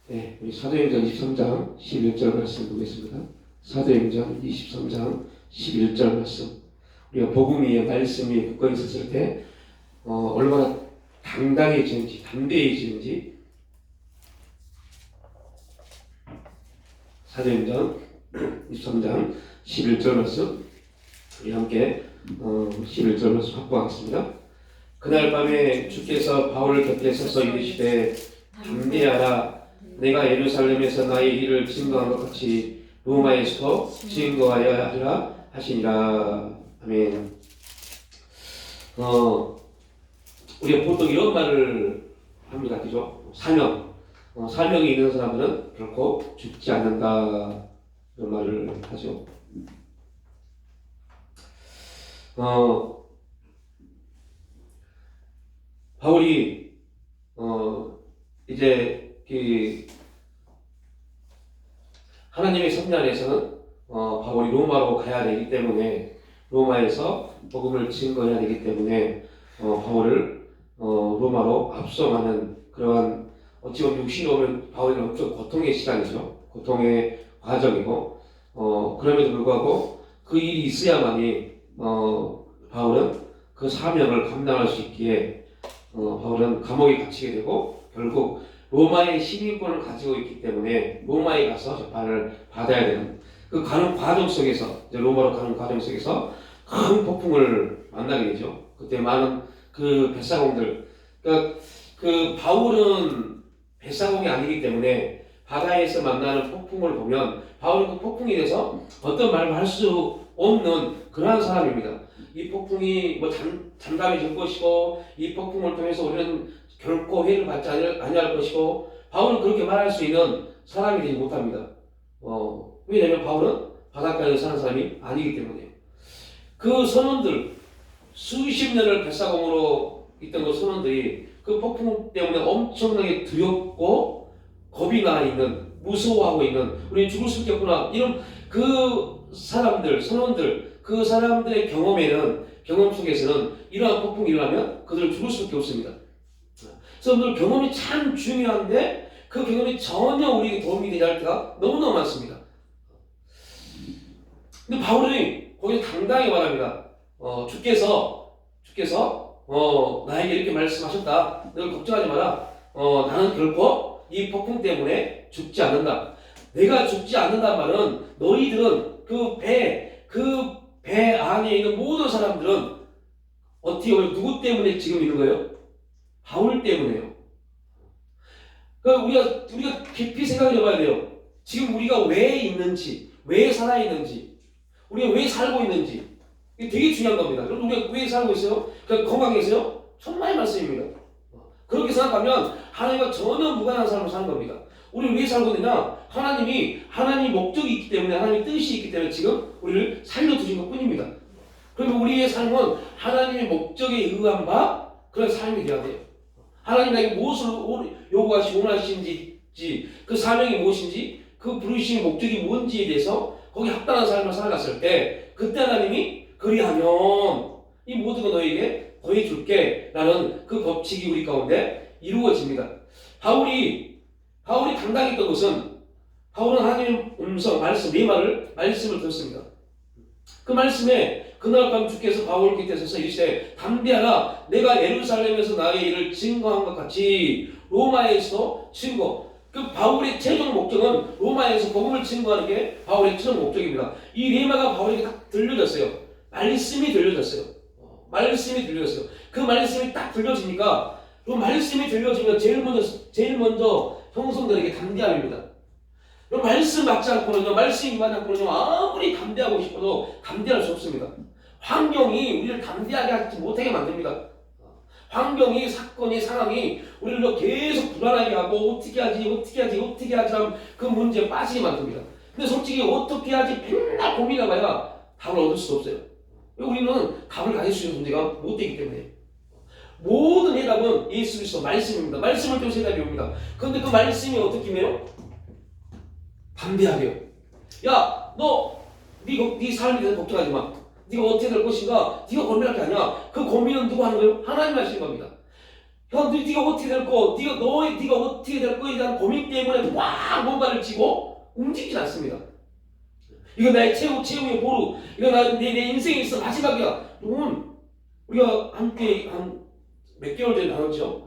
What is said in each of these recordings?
네, 우리 사도행전 23장 11절 말씀 보겠습니다. 사도행전 23장 11절 말씀. 우리가 복음 위에 말씀 위에 굳건히 섰을 때 얼마나 당당해지는지 담대해지는지. 사도행전 23장 11절 말씀 우리 함께 11절 말씀 확보하겠습니다. 그날 밤에 주께서 바울을 곁에 서서 이르시되 담대하라. 내가 예루살렘에서 나의 일을 증거한 것 같이 로마에서도 증거하여야 하리라 하시니라. 아멘. 우리가 보통 이런 말을 합니다. 그죠? 사명. 사명이 있는 사람들은 결코 죽지 않는다. 이런 말을 하죠. 바울이 이제 하나님의 섭리 안에서는 바울이 로마로 가야 되기 때문에, 로마에서 복음을 증거해야 되기 때문에 바울을 로마로 압송하는 그러한, 어찌 보면 육신으로 보면 바울은 엄청 고통의 시간이죠. 고통의 과정이고, 그럼에도 불구하고 그 일이 있어야만이 바울은 그 사명을 감당할 수 있기에 바울은 감옥에 갇히게 되고, 결국 로마의 시민권을 가지고 있기 때문에 로마에 가서 재판을 받아야 되는 그 가는 과정 속에서, 이제 로마로 가는 과정 속에서 큰 폭풍을 만나게 되죠. 그때 많은 그 뱃사공들, 그러니까 그 바울은 뱃사공이 아니기 때문에 바다에서 만나는 폭풍을 보면 바울은 그 폭풍에 대해서 어떤 말을 할 수 없는 그러한 사람입니다. 이 폭풍이 뭐 잠잠해질 것이고, 이 폭풍을 통해서 우리는 결코 회를 받지 아니할 것이고, 바울은 그렇게 말할 수 있는 사람이 되지 못합니다. 왜냐하면 바울은 바닷가에 사는 사람이 아니기 때문에. 그 선원들, 수십 년을 뱃사공으로 있던 그 선원들이 그 폭풍 때문에 엄청나게 두렵고 겁이 나 있는, 무서워하고 있는, 우리 죽을 수 있겠구나, 이런 그 사람들, 선원들, 그 사람들의 경험 속에서는 이러한 폭풍이 일어나면 그들은 죽을 수밖에 없습니다. 그래서 오늘 경험이 참 중요한데 그 경험이 전혀 우리에게 도움이 되지 않을 때가 너무너무 많습니다. 근데 바울이 거기서 당당히 말합니다. 주께서 나에게 이렇게 말씀하셨다. 너 걱정하지 마라. 나는 결코 이 폭풍 때문에 죽지 않는다. 내가 죽지 않는다는 말은 너희들은 그 배 안에 있는 모든 사람들은 어떻게 보면 누구 때문에 지금 있는 거예요? 바울 때문에요. 그러니까 우리가 깊이 생각해 봐야 돼요. 지금 우리가 왜 있는지, 왜 살아있는지, 우리가 왜 살고 있는지, 이게 되게 중요한 겁니다. 그럼 우리가 왜 살고 있어요? 그러니까 건강해 있어요? 천만의 말씀입니다. 그렇게 생각하면 하나님과 전혀 무관한 삶을 사는 겁니다. 우리는 왜 살고 있느냐? 하나님이 목적이 있기 때문에, 하나님의 뜻이 있기 때문에 지금 우리를 살려두신 것 뿐입니다. 그러면 우리의 삶은 하나님의 목적에 의한 바 그런 삶이 되어야 돼요. 하나님 나에게 무엇을 요구하시고 원하시는지, 그 사명이 무엇인지, 그 부르심의 목적이 뭔지에 대해서 거기 합당한 삶을 살아갔을 때, 그때 하나님이 그리하면 이 모든 거 너에게 더해줄게 라는 그 법칙이 우리 가운데 이루어집니다. 바울이 당당했던 것은, 바울은 하나님의 음성, 말씀, 말씀을 들었습니다. 그 말씀에 그날 밤 주께서 바울 곁에 서서 이르시되 담대하라. 내가 예루살렘에서 나의 일을 증거한 것 같이 로마에서도 증거. 그 바울의 최종 목적은 로마에서 복음을 증거하는 게 바울의 최종 목적입니다. 이 레마가 바울에게 딱 들려졌어요. 말씀이 들려졌어요. 그 말씀이 딱 들려지니까, 그 말씀이 들려지면 제일 먼저 형성들에게 담대함입니다. 말씀 맞지 않고는요, 말씀이 임하지 않고는요, 아무리 담대하고 싶어도 담대할 수 없습니다. 환경이 우리를 담대하게 하지 못하게 만듭니다. 환경이, 사건이, 상황이 우리를 계속 불안하게 하고 어떻게 하지 하면 그 문제에 빠지게 만듭니다. 근데 솔직히 어떻게 하지 맨날 고민해봐야 답을 얻을 수 없어요. 우리는 답을 가질 수 있는 문제가 못 되기 때문에. 모든 해답은 예수 그리스도 말씀입니다. 말씀을 통해서 해답이 옵니다. 그런데 그 말씀이 어떻게 해요? 담대하게요. 야, 네 삶에 대해서 걱정하지 마. 네가 어떻게 될 것인가? 네가 고민할 게 아니야. 그 고민은 누가 하는 거예요? 하나님 하시는 겁니다. 형, 네가 어떻게 될 거, 네가 어떻게 될 거에 대한 고민 때문에 막 뭔가를 쥐고 움직이지 않습니다. 이거 나의 최후의 보루, 이거 내 인생에 있어 마지막이야. 여러분, 우리가 함께 한 몇 개월 전에 나눴죠.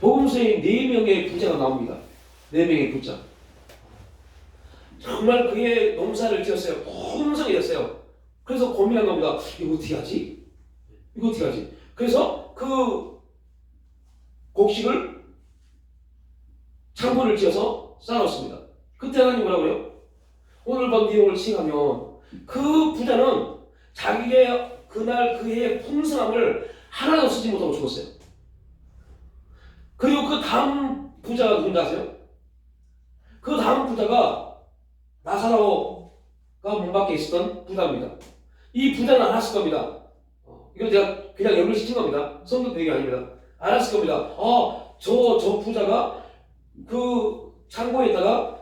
복음서에 4명의 부자가 나옵니다. 4명의 부자. 정말 그의 농사를 지었어요. 풍성이 됐어요. 그래서 고민한 겁니다. 이거 어떻게 하지? 이거 어떻게 하지? 그래서 그 곡식을 창고를 지어서 쌓아놓습니다. 그때 하나님 뭐라고 그래요? 오늘 밤 내용을 칭하면 그 부자는 자기의 그날 그의 풍성함을 하나도 쓰지 못하고 죽었어요. 그리고 그 다음 부자가 누군지 아세요? 그 다음 부자가 나사로가 문 밖에 있었던 부자입니다. 이 부자는 알았을 겁니다. 이건 제가 그냥 연결시킨 겁니다. 성경 얘기 아닙니다. 알았을 겁니다. 저 부자가 그 창고에다가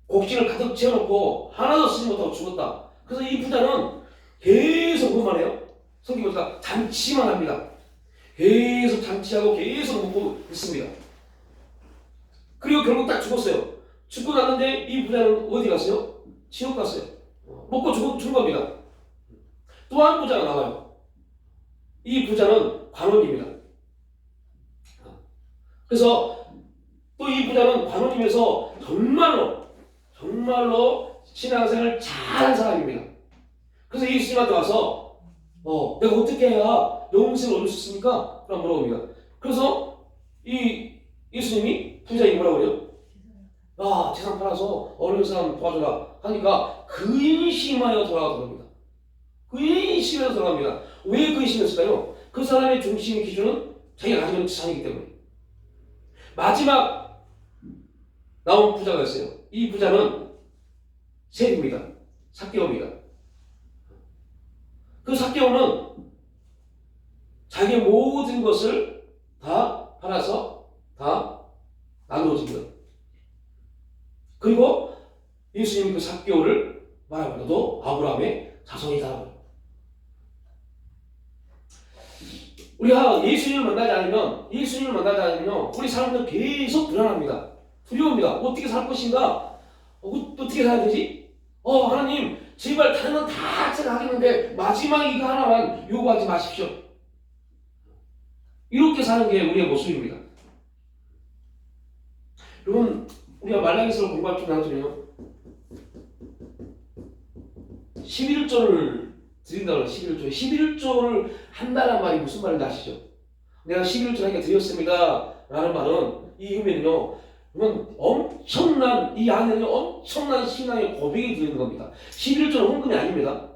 곡식을 가득 채워놓고 하나도 쓰지 못하고 죽었다. 그래서 이 부자는 계속 뭐만 해요? 성경 보니까 잔치만 합니다. 계속 잔치하고 계속 먹고 있습니다. 그리고 결국 딱 죽었어요. 죽고 났는데 이 부자는 어디 갔어요? 지옥 갔어요. 먹고 죽은 겁니다. 또 한 부자가 나와요. 이 부자는 관원입니다. 그래서 또 이 부자는 관원이면서 정말로 신앙생활을 잘한 사람입니다. 그래서 예수님한테 와서 내가 어떻게 해야 영생을 얻을 수 있습니까? 라고 물어봅니다. 그래서 이 예수님이 부자에게 뭐라고 그래요? 재산 팔아서 어려운 사람 도와줘라 하니까 근심하여 돌아가던 겁니다. 근심해서 돌아갑니다. 왜 근심했을까요? 그 사람의 중심의 기준은 자기가 가지고 있는 재산이기 때문에. 마지막 나온 부자가 있어요. 이 부자는 세리입니다. 삭개오입니다. 그 삭개오는 자기의 모든 것을 다 팔아서 다 나누어줍니다. 그리고 예수님이 그 삭개오를 말합니다. 너도 아브라함의 자손이다. 우리가 예수님을 만나지 않으면 우리 삶은 계속 불안합니다. 두려웁니다. 어떻게 살 것인가? 어떻게 살아야 되지? 하나님 제발 다른 건 다 제가 하겠는데 마지막 이거 하나만 요구하지 마십시오. 이렇게 사는 게 우리의 모습입니다. 여러분, 우리가 말라기서를 공부할 줄 나누면요, 11조를 드린다고 해요. 11조를 한다는 말이 무슨 말인지 아시죠? 내가 11조 하니까 드렸습니다 라는 말은 이 의미는요, 이 안에는 엄청난 신앙의 고백이 들어있는 겁니다. 11조는 헌금이 아닙니다.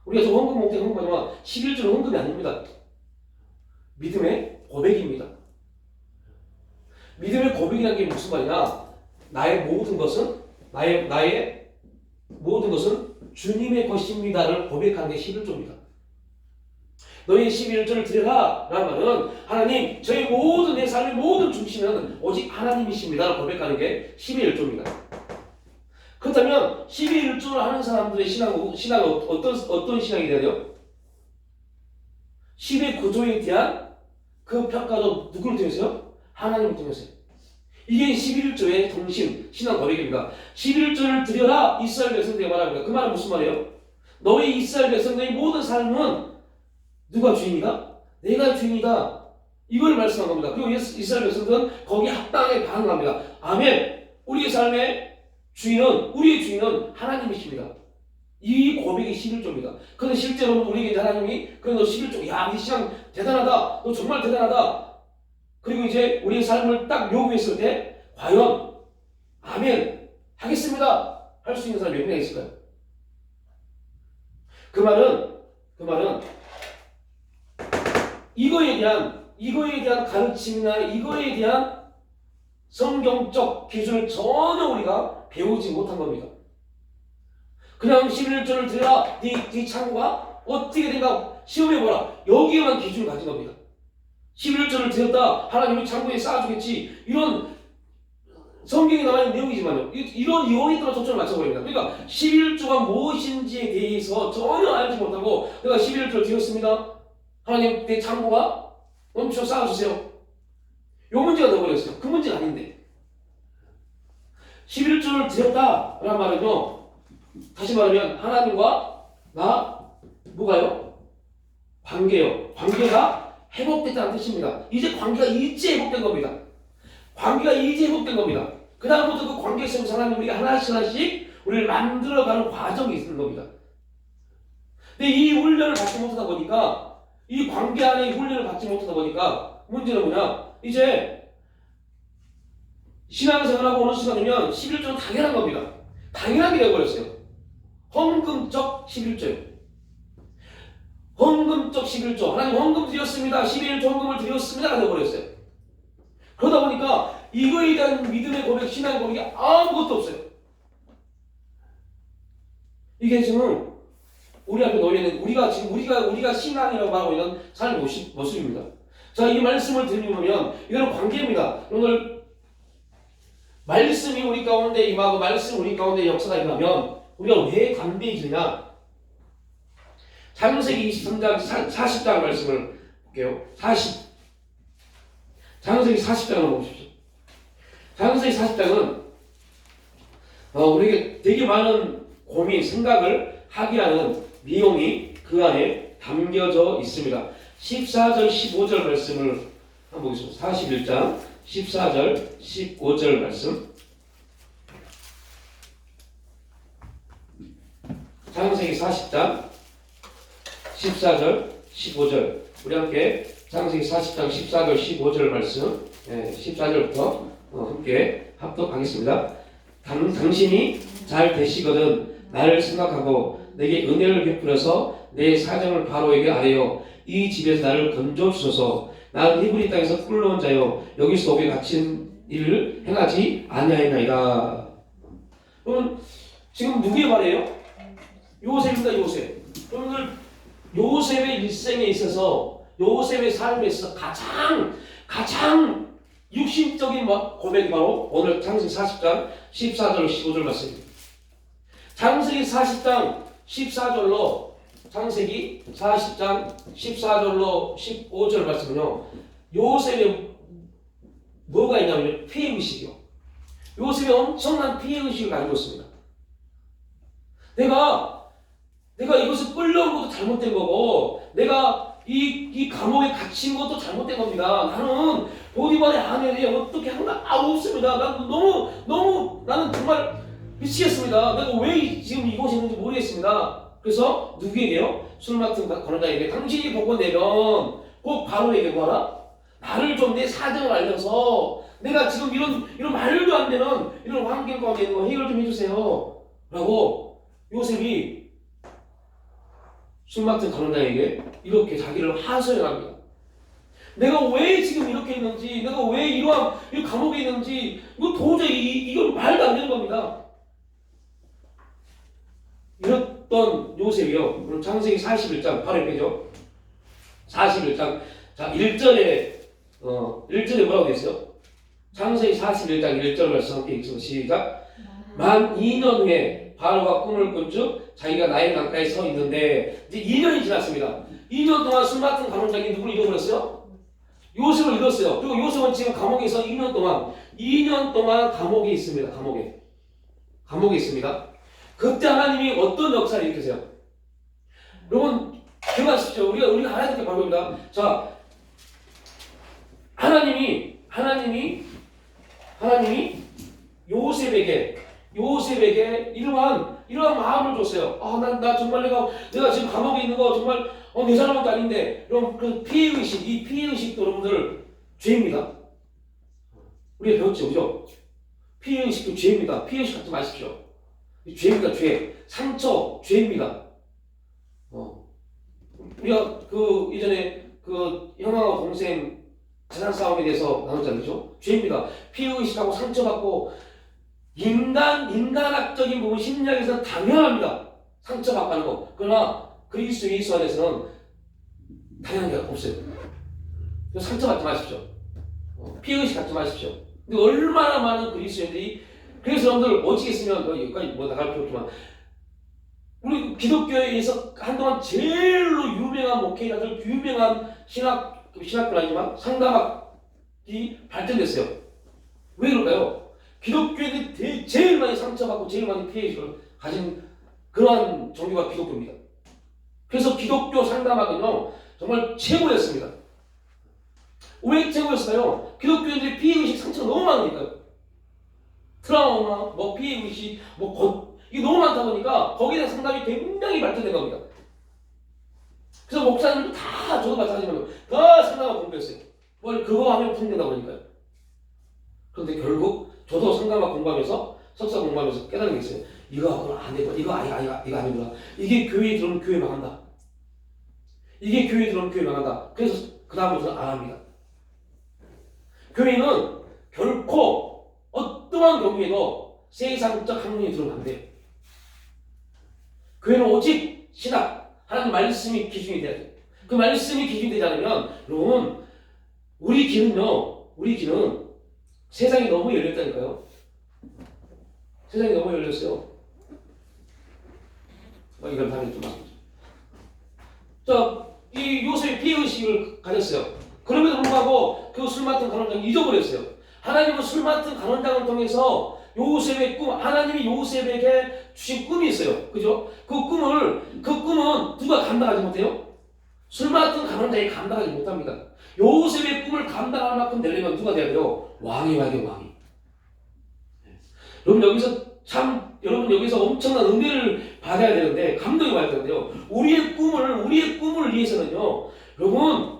우리가 저 헌금 목적 헌금하지만 11조는 헌금이 아닙니다. 믿음의 고백입니다. 믿음의 고백이라는 게 무슨 말이냐? 나의 모든 것은 주님의 것입니다를 고백하는 게 11조입니다. 너희 11조를 드려라 라는 말은 하나님 저희 내 삶의 모든 중심은 오직 하나님이십니다를 고백하는 게 11조입니다. 그렇다면 11조를 하는 사람들의 신앙은 어떤 신앙이 되나요? 11구조에 대한 그 평가도 누구를 통해서요? 하나님을 통해서요. 이게 11조의 중심 신앙 고백입니다. 11조를 드려라 이스라엘 백성들에게 말합니다. 그 말은 무슨 말이에요? 너희 이스라엘 백성들의 모든 삶은 누가 주인이다? 내가 주인이다. 이걸 말씀한 겁니다. 그리고 이스라엘 백성들은 거기에 합당하게 반응합니다. 아멘. 우리의 주인은 하나님이십니다. 이 고백이 11조입니다. 그런데 실제로 우리에게 하나님이 그래 너 11조, 야, 네 신앙 대단하다. 너 정말 대단하다. 그리고 이제 우리의 삶을 딱 요구했을 때 과연 아멘 하겠습니다 할 수 있는 사람이 몇 명 있을까요? 그 말은 이거에 대한 가르침이나 이거에 대한 성경적 기준을 전혀 우리가 배우지 못한 겁니다. 그냥 11조를 드려라. 네 창고가 어떻게 된가 시험해보라. 여기에만 기준을 가진 겁니다. 11조를 드렸다. 하나님이 창고에 쌓아주겠지. 이런 성경에 나와 있는 내용이지만요. 이런 요인에 따라 초점을 맞춰버립니다. 그러니까 11조가 무엇인지에 대해서 전혀 알지 못하고 내가 11조를 드렸습니다. 하나님 내 창고가 넘쳐 쌓아주세요. 요 문제가 되어버렸어요. 그 문제가 아닌데. 11조를 드렸다라는 말은요, 다시 말하면 하나님과 나 뭐가요? 관계요. 관계가 회복됐다는 뜻입니다. 이제 관계가 일제 회복된 겁니다. 관계가 일제 회복된 겁니다. 그 다음부터 그 관계 속에서 하나님 우리가 하나씩 우리를 만들어가는 과정이 있는 겁니다. 근데 이 훈련을 받지 못하다 보니까, 이 관계 안에 훈련을 받지 못하다 보니까 문제는 뭐냐? 이제 신앙생활하고 어느 순간이면 11조는 당연한 겁니다. 당연하게 되어버렸어요. 헌금적 11조예요. 헌금적 11조. 하나님 헌금 드렸습니다. 11조 헌금을 드렸습니다가 되어버렸어요. 그러다 보니까 이거에 대한 믿음의 고백, 신앙의 고백이 아무것도 없어요. 이게 지금 우리 앞에 놓여있는 우리가 신앙이라고 하고 있는 삶의 모습입니다. 자, 이 말씀을 드리면 이거는 관계입니다. 오늘 말씀이 우리 가운데 임하고 말씀 우리 가운데 역사가 임하면 우리가 왜 담대해지냐? 창세기 23장 40장 말씀을 볼게요. 창세기 40장을 보십시오. 창세기 40장은 우리에게 되게 많은 고민, 생각을 하게 하는 내용이 그 안에 담겨져 있습니다. 14절, 15절 말씀을 한번 보겠습니다. 41장 14절, 15절 말씀. 창세기 40장 14절, 15절. 우리 함께 창세기 40장 14절, 15절 말씀, 14절부터 함께 합독하겠습니다. 당신이 잘 되시거든 나를 생각하고 내게 은혜를 베풀어서 내 사정을 바로에게 아뢰어 이 집에서 나를 건져주소서. 나는 히브리 땅에서 꿀러온 자요 여기서 옥에 갇힌 일을 행하지 아니하였나이다. 그러면 지금 누구의 말이에요? 요셉입니다. 요셉. 여러분들 요셉의 일생에 있어서, 요셉의 삶에 있어서 가장 육신적인 고백이 바로 오늘 창세기 40장 14절 15절 말씀입니다. 창세기 40장 14절로 창세기 40장 14절로 15절 말씀은요, 요셉의 뭐가 있냐면 피해의식이요. 요셉이 엄청난 피해의식을 가지고 있습니다. 내가 이것을 끌려온 것도 잘못된 거고, 내가 이 감옥에 갇힌 것도 잘못된 겁니다. 나는 보디발의 아내에 어떻게 한 거 없습니다. 나는 정말 미치겠습니다. 내가 왜 지금 이곳에 있는지 모르겠습니다. 그래서 누구에게요? 술 맡은 권한자에게 당신이 보고 내면 꼭 바로에게 뭐하라? 나를 좀 내 사정을 알려서 내가 지금 이런 말도 안 되는 이런 환경 가운데 있는 거 해결 좀 해주세요. 라고 요셉이 술 맡은 간원자에게 이렇게 자기를 하소연합니다. 내가 왜 지금 이렇게 있는지, 내가 왜 이러한 이 감옥에 있는지, 이거 도저히 이건 말도 안 되는 겁니다. 이랬던 요셉이요. 그럼 창세기 41장 바로 옆에죠. 41장 자 1절에 뭐라고 되어 있어요? 창세기 41장 1절 말씀 함께 읽습니다. 시작. 만 2년 후에 바로가 꿈을 꾼즉 자기가 나일 강가에 서 있는데, 이제 2년이 지났습니다. 2년 동안 술 맡은 간원장이 누구를 잃어버렸어요? 요셉을 잃었어요. 그리고 요셉은 지금 감옥에서 2년 동안 감옥에 있습니다. 감옥에 있습니다. 그때 하나님이 어떤 역사를 일으키세요? 여러분 기억하십시오. 우리가 알아야 될 게 바로 입니다. 자, 하나님이 요셉에게 이러한 마음을 줬어요. 나 정말 내가 지금 감옥에 있는 거 정말 내 사람도 아닌데, 그럼 그 피해의식, 이 피해의식도 여러분들 죄입니다. 우리가 배웠죠, 그죠? 피해의식도 죄입니다. 피해의식 갖지 마십시오. 죄입니다, 죄. 상처, 죄입니다. 우리가 이전에 형아와 동생 재산 싸움에 대해서 나눴잖아요, 그죠? 죄입니다. 피해의식하고 상처받고, 인간학적인 부분, 심리학에서는 당연합니다. 상처받고 하는 거. 그러나 그리스도 예수 안에서는 당연한 게 없어요. 상처받지 마십시오. 피해의식 갖지 마십시오. 근데 얼마나 많은 그리스도인들이, 그래서 여러분들 어찌겠으면 여기까지 나갈 필요 없지만, 우리 기독교에서 한동안 제일로 유명한 목회자들, 유명한 신학교 아니지만 상담학이 발전됐어요. 왜 그럴까요? 기독교인들이 제일 많이 상처받고 제일 많이 피해를 가진 그러한 종교가 기독교입니다. 그래서 기독교 상담학은요 정말 최고였습니다. 왜 최고였을까요? 기독교인들이 피해의식 상처가 너무 많으니까요. 트라우마, 피해의식, 이게 너무 많다 보니까 거기에 대한 상담이 굉장히 발전된 겁니다. 그래서 목사님도 다 저도 마찬가지지만 다 상담을 공부했어요. 그거 하면 풀린다고 그러니까요. 그런데 결국 저도 상담학 공부하면서 석사 공부하면서 깨달은 게 있어요. 이거 안 되고 이거 아니구나. 이게 교회에 들어오면 교회 망한다. 이게 교회에 들어오면 교회 망한다. 그래서 그 다음부터는 안 합니다. 교회는 결코 어떠한 경우에도 세상적 학문이 들어오면 안 돼요. 교회는 오직 신학, 하나님 말씀이 기준이 돼야 돼요. 그 말씀이 기준이 되지 않으면 여러분 우리 귀는 세상이 너무 열렸다니까요. 세상이 너무 열렸어요. 이걸 다음에 좀 말씀드릴게요. 자, 이 요셉이 피해의식을 가졌어요. 그럼에도 불구하고 그 술 맡은 간원장을 잊어버렸어요. 하나님은 술 맡은 간원장을 통해서 요셉의 꿈, 하나님이 요셉에게 주신 꿈이 있어요. 그죠? 그 꿈은 누가 감당하지 못해요? 술 맡은 간원장이 감당하지 못합니다. 요셉의 꿈을 감당할 만큼 되려면 누가 돼야 돼요? 왕이 와야 돼요, 왕이. 여러분 여기서 엄청난 은혜를 받아야 되는데, 감동이 와야 되는데요. 우리의 꿈을 위해서는요, 여러분,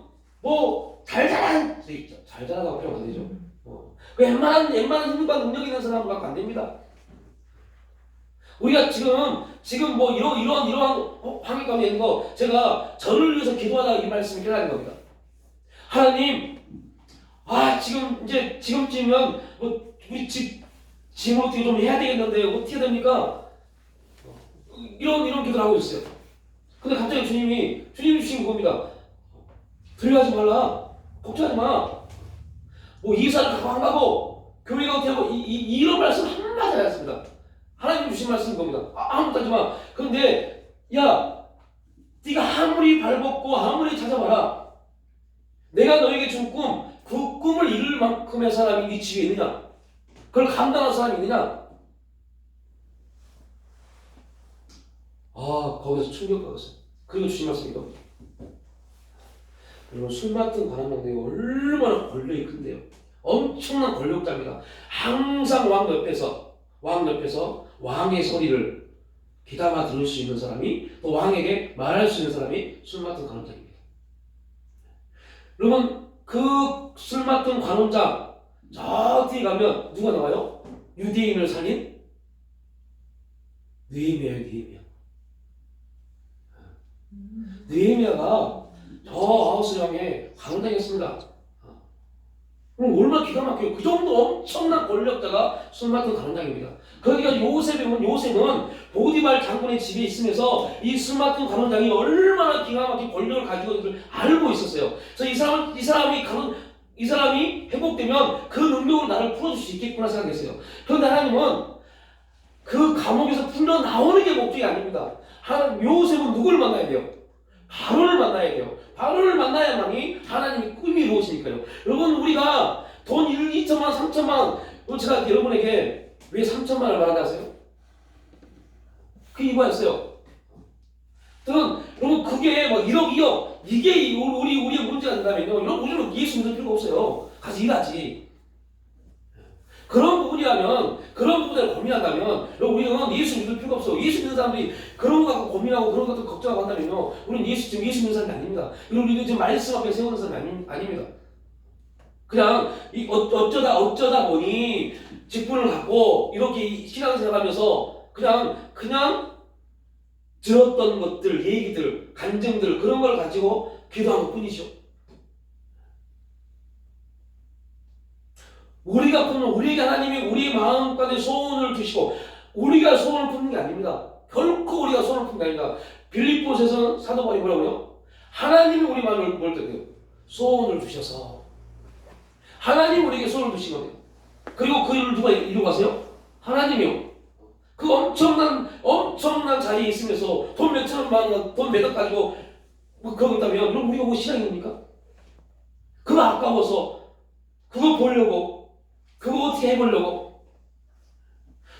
잘 자라다고 표현 안 되죠. 웬만한 힘과 능력 있는 사람은 갖고 안 됩니다. 우리가 지금 이러한 환경 가운데 있는 거, 제가 저를 위해서 기도하다가 이 말씀을 깨달은 겁니다. 하나님, 지금쯤이면 우리 짐을 어떻게 좀 해야 되겠는데 어떻게 됩니까? 이런 기도를 하고 있어요. 근데 갑자기 주님이 주신 겁니다. 두려워하지 말라. 걱정하지 마. 이사를 가고 안 가고 교회가 어떻게 하고 이런 말씀 한마디 안 했습니다. 하나님 주신 말씀인 겁니다. 아무것도 하지 마. 그런데 네가 아무리 발벗고 아무리 찾아봐라. 내가 너에게 준 꿈, 그 꿈을 이룰 만큼의 사람이 네 집에 있느냐? 그걸 감당할 사람이 있느냐? 거기서 충격받았어요. 그리고 주신 말씀이 이겁니다. 여러분, 술 맡은 관원장이 얼마나 권력이 큰데요. 엄청난 권력자입니다. 항상 왕 옆에서 왕의 소리를 귀담아 들을 수 있는 사람이, 또 왕에게 말할 수 있는 사람이 술 맡은 관원장입니다. 여러분, 그 술 맡은 관원장 저 뒤에 가면 누가 나와요? 유대인을 살린 느헤미야가 저 아하스 왕의 관원장이었습니다. 그럼 얼마나 기가 막혀요. 그 정도 엄청난 권력자가 술 맡은 관원장입니다. 그러니까 요셉은 보디발 장군의 집에 있으면서 이 술 맡은 관원장이 얼마나 기가 막힌 권력을 가지고 있는지 알고 있었어요. 그래서 이 사람이 회복되면 그 능력으로 나를 풀어줄 수 있겠구나 생각했어요. 그런데 하나님은 그 감옥에서 풀려 나오는 게 목적이 아닙니다. 요셉은 누구를 만나야 돼요? 바로를 만나야 돼요. 바로를 만나야만이 하나님의 꿈이 이루어지니까요. 여러분, 우리가 돈 2천만, 3천만, 제가 여러분에게 왜 3천만을 말한다 하세요? 그 이유였어요. 여러분, 그게 1억, 2억, 이게 우리의 문제가 된다면요. 이런 우리는 예수 믿을 필요가 없어요. 가서 일하지. 그런 부분을 고민한다면, 우리는 예수 믿을 필요가 없어요. 예수 믿는 사람들이 그런 거 갖고 고민하고 그런 것들 걱정하고 한다면요. 우리는 지금 예수 믿는 사람이 아닙니다. 우리는 지금 말씀 앞에 세우는 사람이 아닙니다. 그냥, 어쩌다 보니 직분을 갖고 이렇게 신앙생활 하면서 그냥 들었던 것들, 얘기들, 간증들, 그런 걸 가지고 기도한 것 뿐이죠. 우리에게 하나님이 우리 마음까지 소원을 주시고, 우리가 소원을 품는 게 아닙니다. 결코 우리가 소원을 품는 게 아닙니다. 빌립보서에서는 사도 바울이 뭐라고요? 하나님이 우리 마음을 뭘 때요? 소원을 주셔서. 하나님이 우리에게 소원을 주신 겁니다. 그리고 그 일을 누가 이루고 가세요? 하나님이요. 그 엄청난 자리에 있으면서 돈 몇천만 원, 돈 몇억 가지고 뭐 그러고 있다면 그럼 우리가 뭐 신앙입니까? 그거 아까워서 그거 보려고 그거 어떻게 해보려고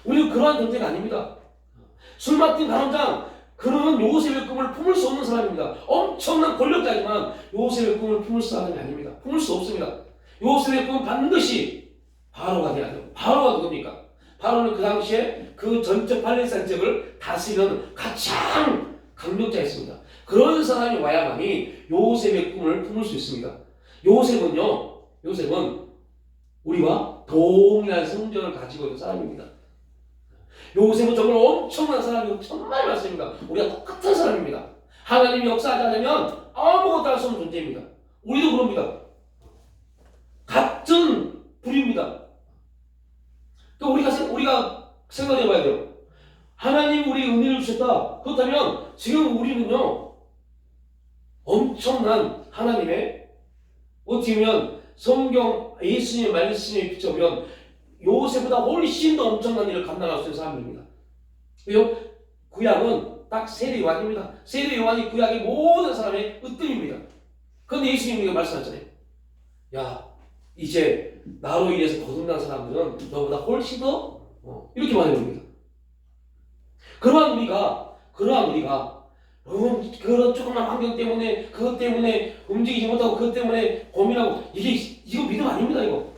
우리는 그러한 존재가 아닙니다. 술 맡은 가론장 그는 요셉의 꿈을 품을 수 없는 사람입니다. 엄청난 권력자지만 요셉의 꿈을 품을 사람이 아닙니다. 품을 수 없습니다. 요셉의 꿈은 반드시 바로가 돼야 돼요. 바로가 누굽니까? 바로는 그 당시에 그 전적 팔레스타인 지역을 다스리는 가장 강력자였습니다. 그런 사람이 와야만이 요셉의 꿈을 품을 수 있습니다. 요셉은 우리와 동일한 성전을 가지고 있는 사람입니다. 요셉은 정말 엄청난 사람이고 정말 많습니다. 우리가 똑같은 사람입니다. 하나님이 역사하지 않으면 아무것도 할 수 없는 존재입니다. 우리도 그럽니다. 같은 부류입니다. 그러니까 우리가 생각해 봐야 돼요. 하나님 우리 은혜를 주셨다. 그렇다면 지금 우리는요 엄청난 하나님의 어떻게 보면 성경 예수님의 말씀에 비춰보면 요셉보다 훨씬 더 엄청난 일을 감당할 수 있는 사람입니다. 왜요? 구약은 딱 세례 요한입니다. 세례 요한이 구약의 모든 사람의 으뜸입니다. 그런데 예수님이 말씀하잖아요. 야, 이제 나로 인해서 거듭난 사람들은 너보다 훨씬 더 이렇게 말해봅니다. 그러한 우리가 그런 조그만 환경 때문에 그것 때문에 움직이지 못하고 그것 때문에 고민하고 이거 믿음 아닙니다. 이거.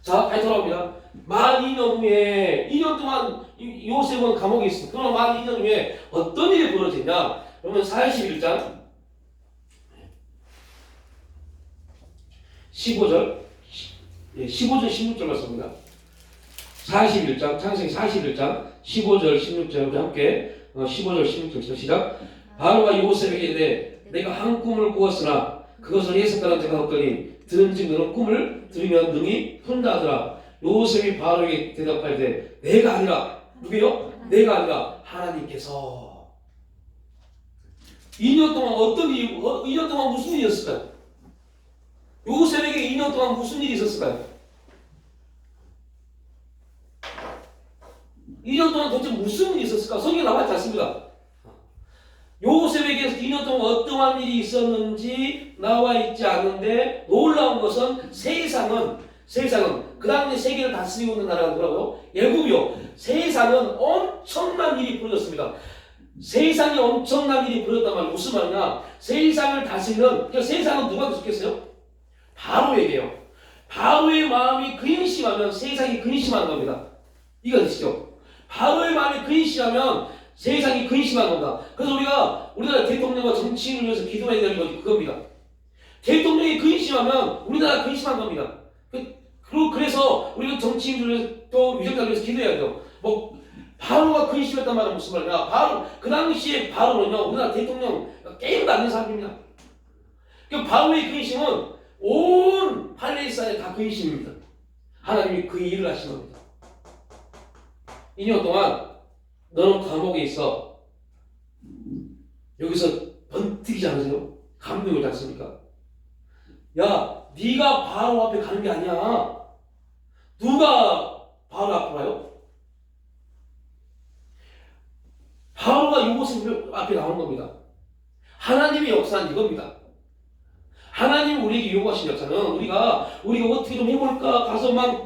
자, 다시 돌아옵니다. 만 2년 후에 2년 동안 요셉은 감옥에 있습니다. 그러나 만 2년 후에 어떤 일이 벌어졌냐? 그러면 41장 15절 16절 말씀입니다. 41장 창세기 41장 15절 16절 우리 함께 15절 16절 시작. 바로가 요셉에게 이르되 내가 한 꿈을 꾸었으나 그것을 해석하는 자가 없더니 들은즉 너는 꿈을 들으면 능히 푼다 하더라. 요셉이 바로에게 대답하되 내가 아니라 누구요? 내가 아니라 하나님께서. 2년 동안 어떤 일이 2년 동안 무슨 일이 있었을까요? 요셉에게 2년 동안 무슨 일이 있었을까요? 2년 동안 도대체 무슨 일이 있었을까? 성경에 나와 있지 않습니다. 요셉에게 2년 동안 어떠한 일이 있었는지 나와 있지 않은데 놀라운 것은 세상은 그 당시 세계를 다스리고 있는 나라가 뭐라고요? 애굽이요. 세상은 엄청난 일이 벌어졌습니다. 세상에 엄청난 일이 벌어졌단 말은 무슨 말이냐? 세상을 다스리는 그러니까 세상은 누가 속했어요? 바로에게요. 바로의 마음이 근심하면 세상이 근심하는 겁니다. 이거 아시죠? 바로의 마음이 근심하면 세상이 근심하는 겁니다. 그래서 우리나라 대통령과 정치인을 위해서 기도해야 되는 것이 그겁니다. 대통령이 근심하면 우리나라가 근심한 겁니다. 그래서 우리가 정치인들을 위해서 또 위정자를 위해서 기도해야 돼요. 뭐 바로가 근심했단 말은 무슨 말이냐? 바로 그 당시에 바로는요 우리나라 대통령 게임도 안 되는 사람입니다. 그 바로의 근심은 온 팔레스타인에 다 근심입니다. 하나님이 그 일을 하신 겁니다. 2년 동안 너는 감옥에 있어. 여기서 번뜩이지 않으세요? 감동이 오지 않습니까? 야, 네가 바로 앞에 가는 게 아니야. 누가 바로 앞에 와요? 바로가 요셉 앞에 나온 겁니다. 하나님의 역사는 이겁니다. 하나님 우리에게 요구하신 역사는 우리가 어떻게 좀 해볼까 가서 막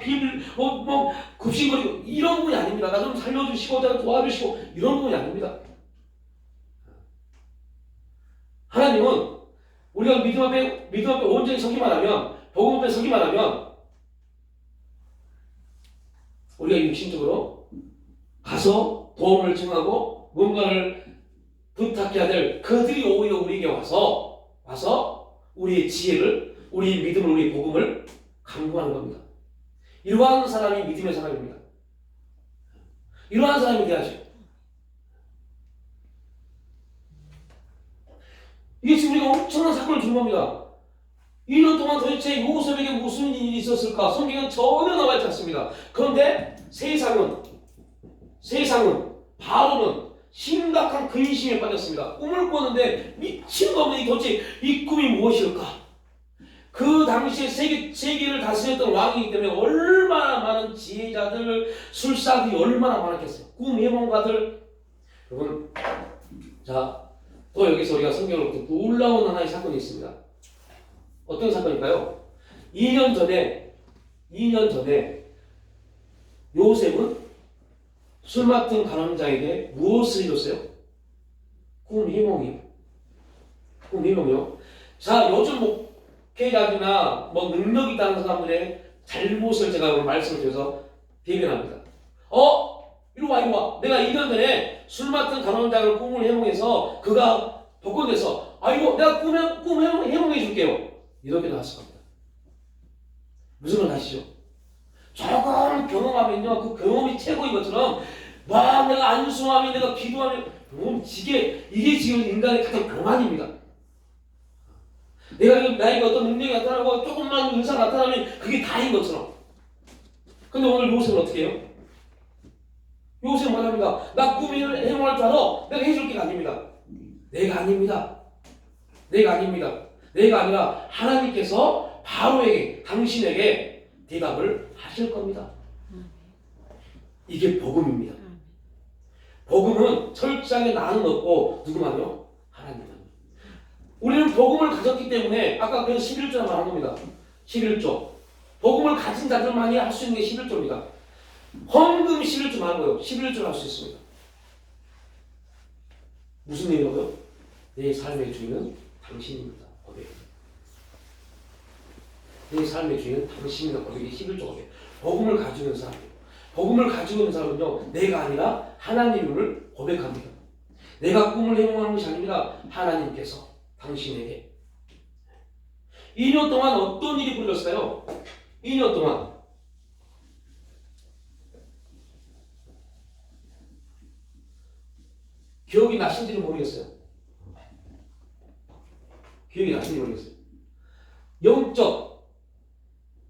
굽신거리고 이런 분이 아닙니다. 나 좀 살려주시고 나 도와주시고 이런 분이 아닙니다. 하나님은 우리가 믿음 앞에 온전히 서기만 하면 복음 앞에 서기만 하면 우리가 육신적으로 가서 도움을 청하고 뭔가를 부탁해야 될 그들이 오히려 우리에게 와서 우리의 지혜를, 우리의 믿음을, 우리의 복음을 강구하는 겁니다. 이러한 사람이 믿음의 사람입니다. 이러한 사람이 돼야죠. 이게 지금 우리가 엄청난 사건을 준 겁니다. 1년 동안 도대체 요셉에게 무슨 일이 있었을까? 성경은 전혀 나와 있지 않습니다. 그런데 세상은 바로는 심각한 근심에 빠졌습니다. 꿈을 꿨는데 미친놈이 도대체 이 꿈이 무엇일까? 그 당시에 세계를 다스렸던 왕이기 때문에 얼마나 많은 지혜자들, 술사들이 얼마나 많았겠어요. 꿈 해몽가들. 여러분, 자, 또 여기서 우리가 성경으로부터 놀라운 하나의 사건이 있습니다. 어떤 사건일까요? 2년 전에 요셉은 술 맡은 간원장에게 무엇을 이뤘어요? 꿈 해몽이요. 꿈 해몽이요. 자, 요즘 목회자들이나 뭐 능력 있다는 사람들의 잘못을 제가 오늘 말씀을 드려서 대변합니다. 이리 와. 내가 2년 전에 술 맡은 간원장을 꿈을 해몽해서 그가 복권돼서 내가 꿈 해몽해 줄게요. 이렇게 나왔을 겁니다. 무슨 말 아시죠? 조금 경험하면요, 그 경험이 최고인 것처럼 막 내가 안수하면 내가 기도하면 이게 지금 인간의 가장 교만입니다. 나에게 어떤 능력이 나타나고 조금만 은사가 나타나면 그게 다인 것처럼. 근데 오늘 요셉은 어떻게 해요? 요셉은 말합니다. 나 꿈을 해몽할 줄 알아. 내가 해줄 게 아닙니다. 내가 아닙니다. 내가 아니라 하나님께서 바로에게, 당신에게 대답을 하실 겁니다. 이게 복음입니다. 복음은 철저하게 나는 없고 누구만요? 하나님만. 우리는 복음을 가졌기 때문에 아까 그래서 11조나 말한 겁니다. 11조. 복음을 가진 자들만이 할 수 있는 게 11조입니다. 헌금 11조 말한 거예요. 11조를 할 수 있습니다. 무슨 의미라고요? 내 삶의 주인은 당신입니다. 고백. 내 삶의 주인은 당신입니다. 고백이 11조 고백. 복음을 가지고 있는 사람이에요. 복음을 가지고 있는 사람은요, 내가 아니라 하나님을 고백합니다. 내가 꿈을 해몽하는 것이 아닙니다. 하나님께서 당신에게. 2년 동안 어떤 일이 벌어졌어요? 2년 동안 기억이 나신지는 모르겠어요. 영적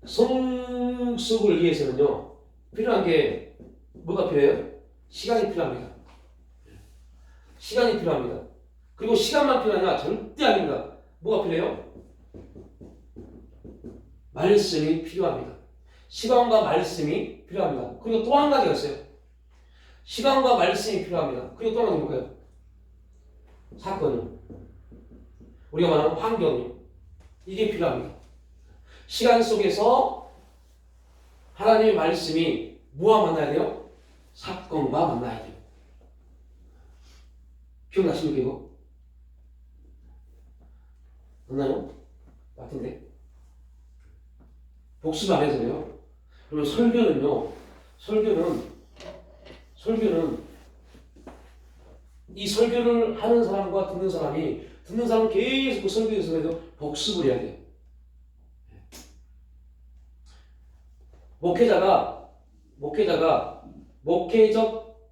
성숙을 위해서는요, 필요한 게 뭐가 필요해요? 시간이 필요합니다. 그리고 시간만 필요하냐? 절대 아닙니다. 뭐가 필요해요? 말씀이 필요합니다. 시간과 말씀이 필요합니다. 그리고 또 한 가지가 있어요. 시간과 말씀이 필요합니다. 그리고 또 한 가지 뭘까요? 사건이. 우리가 말하는 환경이. 이게 필요합니다. 시간 속에서 하나님의 말씀이 뭐와 만나야 돼요? 사건과 만나야 돼요. 기억나십니까 이거? 맞나요? 같은데? 복습 안 해서요. 그러면 설교는 이 설교를 하는 사람과 듣는 사람은 계속 그 설교에서 복습을 해야 돼요. 목회자가 목회적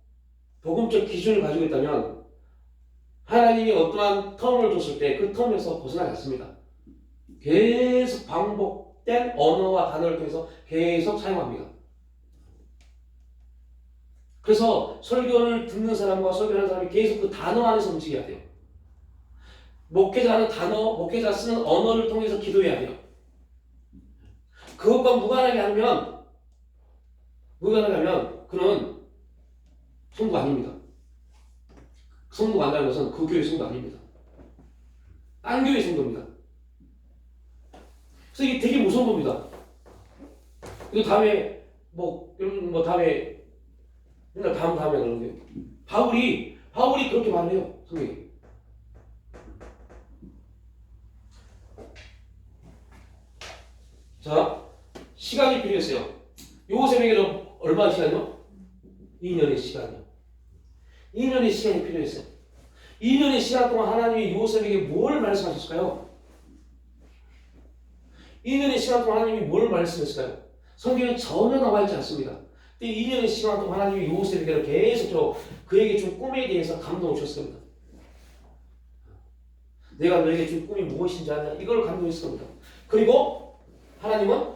복음적 기준을 가지고 있다면 하나님이 어떠한 텀을 줬을 때 그 텀에서 벗어나지 않습니다. 계속 반복된 언어와 단어를 통해서 계속 사용합니다. 그래서 설교를 듣는 사람과 설교하는 사람이 계속 그 단어 안에서 움직여야 돼요. 목회자는 목회자 쓰는 언어를 통해서 기도해야 돼요. 그것과 무관하게 하면 그는 성도 아닙니다. 성도가 아니라는 것은 그 교회 성도 아닙니다. 딴 교회 성도입니다. 그래서 이게 되게 무서운 겁니다. 그리고 다음에 다음에 그런 게 바울이 그렇게 말해요. 성경에. 자, 시간이 필요했어요. 요셉에게는 얼마나 시간이요? 2년의 시간이요. 2년의 시간이 필요했어요. 2년의 시간 동안 하나님이 요셉에게 뭘 말씀하셨을까요? 2년의 시간 동안 하나님이 뭘 말씀했을까요? 성경에 전혀 나와 있지 않습니다. 2년의 시간 동안 하나님이 요셉에게 계속 그에게 준 꿈에 대해서 감동을 주셨습니다. 내가 너에게 준 꿈이 무엇인지 아냐? 이걸 감동했을 겁니다. 그리고 하나님은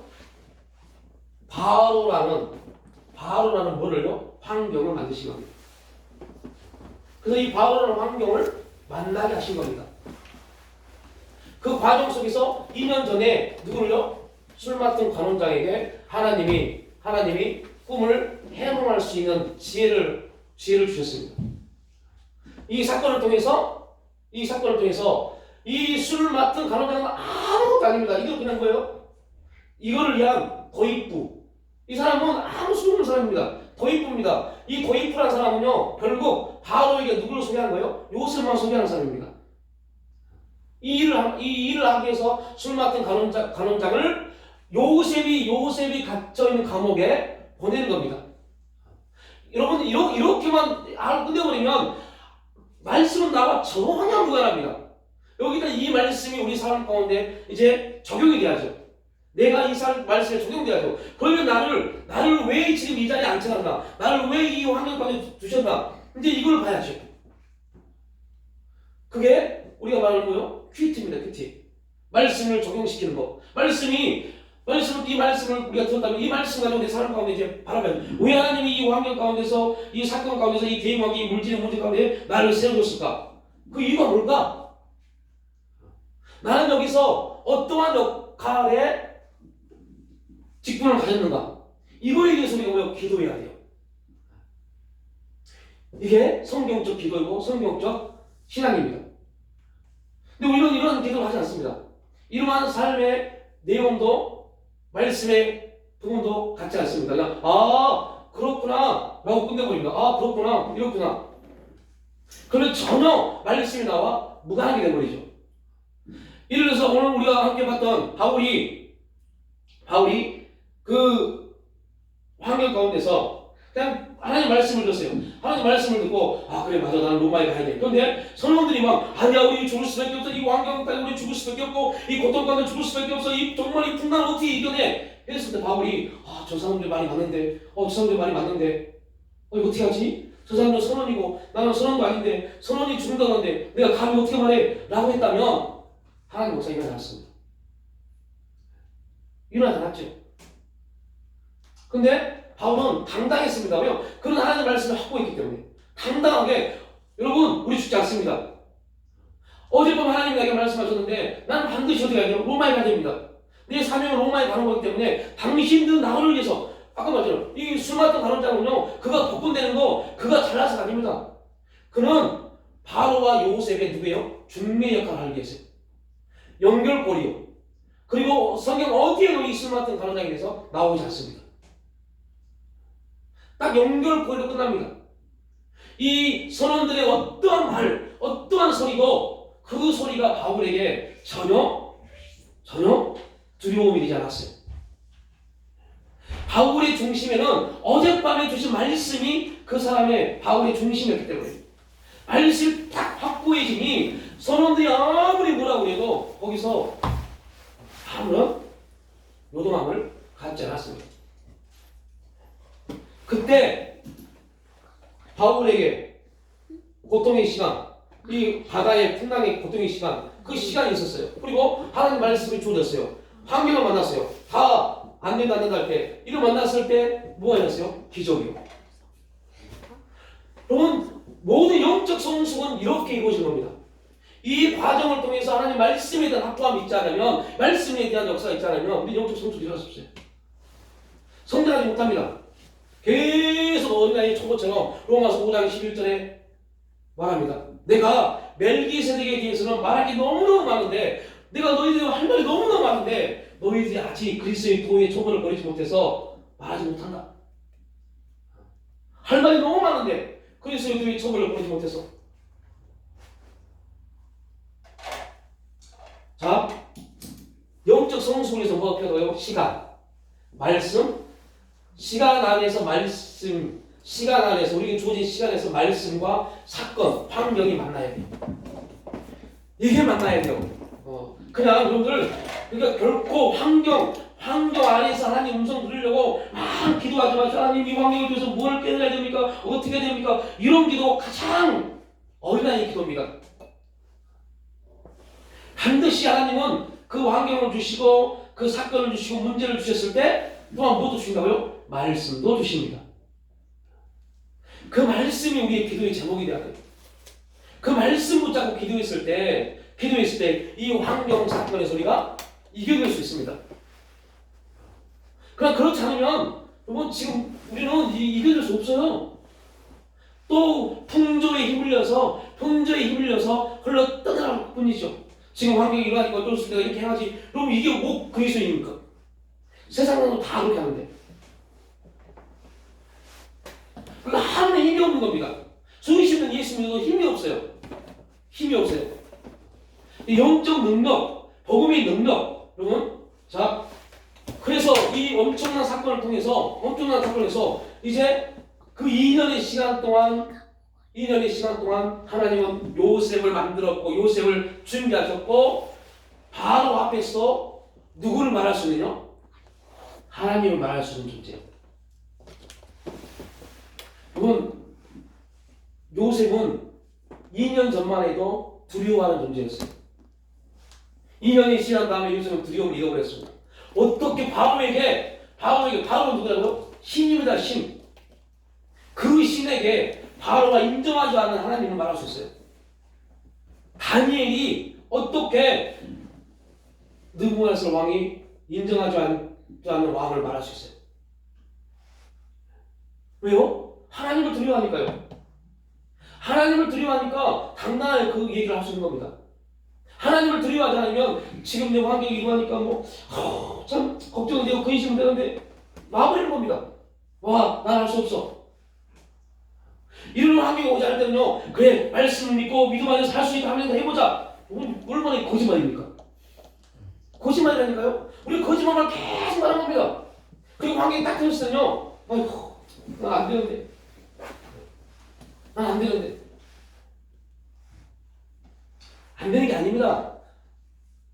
바로라는 뭐를요? 환경을 만드신 겁니다. 그래서 이 바로라는 환경을 만나게 하신 겁니다. 그 과정 속에서 2년 전에 누구를요? 술 맡은 관원장에게 하나님이 하나님이 꿈을 해몽할 수 있는 지혜를 주셨습니다. 이 사건을 통해서 이 술을 맡은 간호장은 아무것도 아닙니다. 이거 그냥 뭐예요? 이거를 위한 도입부. 이 사람은 아무 소용없는 사람입니다. 도입부입니다. 이 도입부라는 사람은요, 결국 바로에게 누구를 소개하는 거예요? 요셉만 소개하는 사람입니다. 이 일을 하기 위해서 술 맡은 간원장을 요셉이 갇혀있는 감옥에 보내는 겁니다. 여러분, 이렇게만 끝내버리면 말씀은 나와 전혀 무관합니다. 여기다 이 말씀이 우리 삶 가운데 이제 적용이 돼야죠. 내가 이 말씀에 적용돼야죠. 그러면 나를 왜 지금 이 자리에 앉혀놨나? 나를 왜 이 환경 가운데 두셨나? 이제 이걸 봐야죠. 그게 우리가 말하는 거요? 큐티입니다. 큐티. 말씀을 적용시키는 거. 이 말씀을 우리가 들었다면 이 말씀 가지고 내 삶 가운데 이제 바라봐야 돼. 왜 하나님이 이 환경 가운데서, 이 사건 가운데서, 이 대응하기, 이 물질의 문제 가운데 나를 세워줬을까? 그 이유가 뭘까? 나는 여기서 어떠한 역할에 직분을 가졌는가? 이거에 대해서 우리가 왜 기도해야 돼요? 이게 성경적 기도이고 성경적 신앙입니다. 근데 우리는 이런 기도를 하지 않습니다. 이러한 삶의 내용도 말씀의 부분도 같지 않습니다. 그냥 그렇구나 라고 끝내버립니다. 그렇구나 이렇구나. 그러면 전혀 말씀이 나와 무관하게 돼버리죠. 예를 들어서 오늘 우리가 함께 봤던 바울이 그 환경 가운데서 그냥 하나님 말씀을 들었어요. 하나님 말씀을 듣고 그래 맞아 나는 로마에 가야 돼. 그런데 선원들이 막 아니야 우리 죽을 수밖에 없어. 이 환경 때문에 우리 죽을 수밖에 없고 이 고통 가운데 죽을 수밖에 없어. 정말 이 풍랑을 어떻게 이겨내? 그랬을 때 바울이 저 사람들 말이 맞는데 이거 어떻게 하지? 저 사람들 선원이고 나는 선원도 아닌데 선원이 죽는다는데 내가 감히 어떻게 말해? 라고 했다면 하나님 목사 일어나지 않았습니다. 일어나지 않았죠. 근데 바울은 당당했습니다. 왜요? 그런 하나님의 말씀을 확보했기 때문에 당당하게 여러분 우리 죽지 않습니다. 어젯밤 하나님이 나에게 말씀하셨는데 나는 반드시 어떻게 해야 돼요? 로마에 가야 됩니다. 내 사명은 로마에 가는 거기 때문에 당신들 나를 위해서 아까 말했잖아요. 이 술 맡은 간원장은요 그가 복권되는 거 그가 잘나서가 아닙니다. 그는 바로와 요셉의 누구예요? 중매 역할을 하기 위해서 연결고리요. 그리고 성경 어디에도 이 술 맡은 간원장에 대해서 나오지 않습니다. 딱 연결고리로 끝납니다. 이 선원들의 어떠한 말, 어떠한 소리도 그 소리가 바울에게 전혀 두려움이 되지 않았어요. 바울의 중심에는 어젯밤에 주신 말씀이 그 사람의 바울의 중심이었기 때문에 말씀이 딱 확고해지니 선원들이 아무리 뭐라고 해도 거기서 아무런 요동함을 갖지 않았습니다. 그때 바울에게 고통의 시간, 이 바다의 풍랑의 고통의 시간, 그 시간이 있었어요. 그리고 하나님 말씀이 주어졌어요. 환경을 만났어요. 다 안 된다 할 때, 이를 만났을 때 뭐가 일어났어요? 기적이요. 여러분, 모든 영적 성숙은 이렇게 이루어진 겁니다. 이 과정을 통해서 하나님 말씀에 대한 확고함이 있지 않으면, 말씀에 대한 역사가 있지 않으면 우리 영적 성숙이 일어날 수 없어요. 성장하지 못합니다. 계속 어린아이 초보처럼 로마서 5장 11절에 말합니다. 내가 멜기세덱에 대해서는 말할 게 너무너무 많은데 내가 너희들이 할 말이 너무너무 많은데 너희들이 아직 그리스도의 도의 초보를 버리지 못해서 말하지 못한다. 할 말이 너무 많은데 그리스도의 도의 초보를 버리지 못해서. 자, 영적 성숙을 위해서 뭐가 필요해요? 시간, 말씀, 시간 안에서 우리에게 주어진 시간에서 말씀과 사건, 환경이 만나야 돼요. 이게 만나야 돼요. 그냥 여러분들 그러니까 결코 환경 안에서 하나님 음성 들으려고 막 기도하지 마세요. 하나님 이 환경을 위해서 뭘 깨달아야 됩니까? 어떻게 해야 됩니까? 이런 기도 가장 어린아이 기도입니다. 반드시 하나님은 그 환경을 주시고 그 사건을 주시고 문제를 주셨을 때 또한 뭐도 주신다고요? 말씀도 주십니다. 그 말씀이 우리의 기도의 제목이 되어야 돼요. 그 말씀 붙잡고 기도했을 때 이 환경 사건의 소리가 이겨낼 수 있습니다. 그러나 그렇지 않으면 여러분 지금 우리는 이겨낼 수 없어요. 또 풍조에 힘을려서 흘러 떠나갈 뿐이죠. 지금 환경이 이러니까 어쩔 수 없이 내가 이렇게 해야지. 그럼 이게 뭐 그리스도인입니까? 세상은 다 그렇게 하는데. 그러니까 하나님의 힘이 없는 겁니다. 수시는 예수 믿어도 힘이 없어요. 힘이 없어요. 영적 능력, 복음의 능력, 여러분. 자, 그래서 이 엄청난 사건을 통해서 이제 그 2년의 시간 동안 하나님은 요셉을 만들었고 요셉을 준비하셨고 바로 앞에서 누구를 말할 수 있느냐? 하나님을 말할 수 있는 존재예요. 여러분, 요셉은 2년 전만 해도 두려워하는 존재였어요. 2년이 지난 다음에 요셉은 두려움을 잃어버렸습니다. 어떻게 바로는 누구라고요? 신입니다, 신. 그 신에게 바로가 인정하지 않는 하나님을 말할 수 있어요. 다니엘이 어떻게 느부갓네살 왕이 인정하지 않는 왕을 말할 수 있어요? 왜요? 하나님을 두려워하니까요. 하나님을 두려워하니까 당당하게 그 얘기를 할 수 있는 겁니다. 하나님을 두려워하지 않으면 지금 내 환경이 이러니까 참 걱정되고 근심은 되는데 놔버리는 겁니다. 와, 난 할 수 없어. 이런 환경이 오지 않을 때는요, 그래, 말씀을 믿고 믿음 안에서 살 수 있다 하면 해보자. 얼마나 거짓말입니까? 거짓말이라니까요. 우리 거짓말을 계속 말하는 겁니다. 그리고 환경이 딱 들었을 때는요, 아이고, 난 안 되는데. 안 되는 게 아닙니다.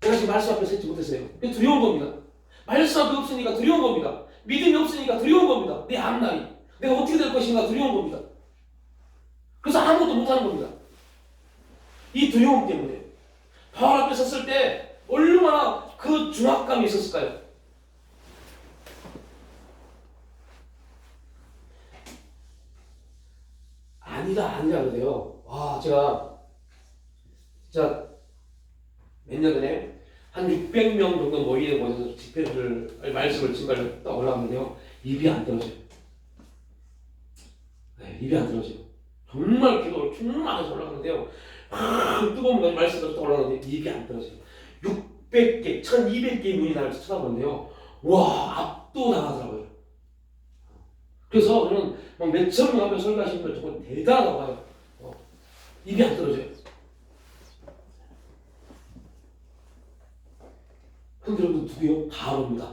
내가 지금 말씀 앞에 서지 못했어요. 그게 두려운 겁니다. 말씀 앞에 없으니까 두려운 겁니다. 믿음이 없으니까 두려운 겁니다. 내 앞날이. 내가 어떻게 될 것인가 두려운 겁니다. 그래서 아무것도 못하는 겁니다. 이 두려움 때문에. 바울 앞에 섰을 때 얼마나 그 중압감이 있었을까요? 아니다 그래요. 와, 제가 진짜 몇 년 전에 한 600명 정도 모이는 곳에서 집회를 말씀을 증거를 딱 올라갔는데요. 입이 안 떨어져요. 네, 입이 안 떨어져요. 정말 기도를 충만해서 올라가는데요. 뜨거운 말씀을 딱 올라가는데 입이 안 떨어져요. 600개, 1200개의 눈이 나를 쳐다보는데요. 와, 압도당하더라고요. 그래서 저는 막 몇천 명 앞에 설교하시는 걸 정말 대단하다고 봐요. 입이 안 떨어져요. 근데 여러분 누구요? 바로입니다.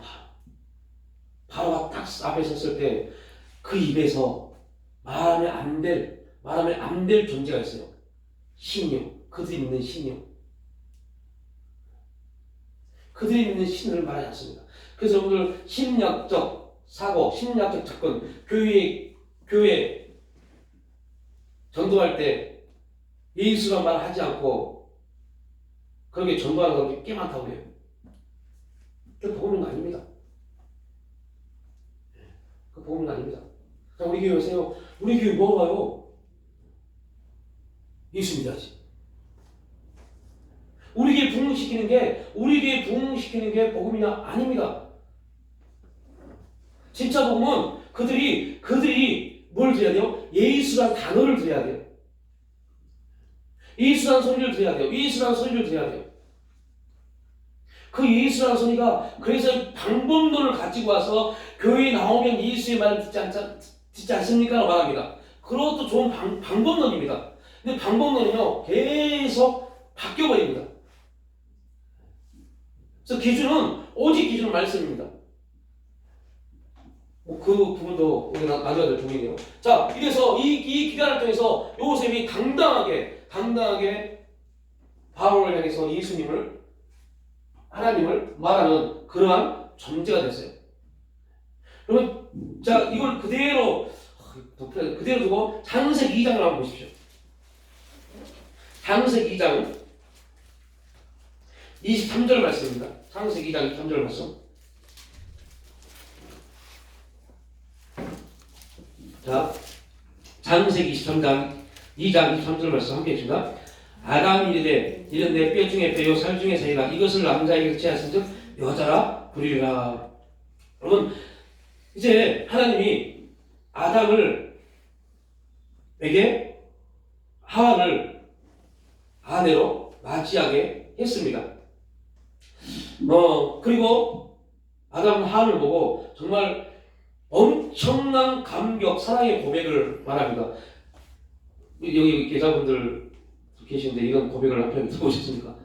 바로가 딱 앞에 섰을 때 그 입에서 말하면 안 될 존재가 있어요. 신이요. 그들이 믿는 신이요. 그들이 믿는 신을 말하지 않습니다. 그래서 여러분들 심리학적 사고, 심리학적 접근, 교회 전도할 때 예수란 말 하지 않고 그렇게 전도하는 사람들이 꽤 많다고 해요. 그 복음은 아닙니다. 그 복음은 아닙니다. 자, 우리 교회 오세요. 우리 교회 뭐가요? 예수 믿어야지. 우리 교회 부흥시키는 게 복음이나 아닙니다. 진짜 복음은 그들이 뭘 드려야 돼요? 예수란 단어를 드려야 돼요. 예수란 소리를 드려야 돼요. 그 예수라는 소리가 그래서 방법론을 가지고 와서 교회에 나오면 예수의 말을 듣지 않습니까? 라고 말합니다. 그것도 좋은 방법론입니다. 근데 방법론은요 계속 바뀌어버립니다. 그래서 오직 기준은 말씀입니다. 그 부분도 우리가 나눠야 될 부분이에요. 자, 이래서 이 기간을 통해서 요셉이 당당하게 바울을 향해서 하나님을 말하는 그러한 존재가 됐어요. 그러면 자, 이걸 그대로 두고 창세기 2장을 한번 보십시오. 창세기 2장 23절 말씀입니다. 창세기 2장 23절 말씀. 자, 창세기 23장 2장 23절 말씀 함께 해줍니다. 아담이 이르되 이는 내 뼈 중에 뼈요 살 중에 살이라 이것을 남자에게 취하신즉 여자라 부르리라. 여러분, 이제 하나님이 에게 하와를 아내로 맞이하게 했습니다. 그리고 아담은 하와를 보고 정말 엄청난 감격, 사랑의 고백을 말합니다. 여기 계좌분들 계시는데 이런 고백을 남편이 들어보셨습니까?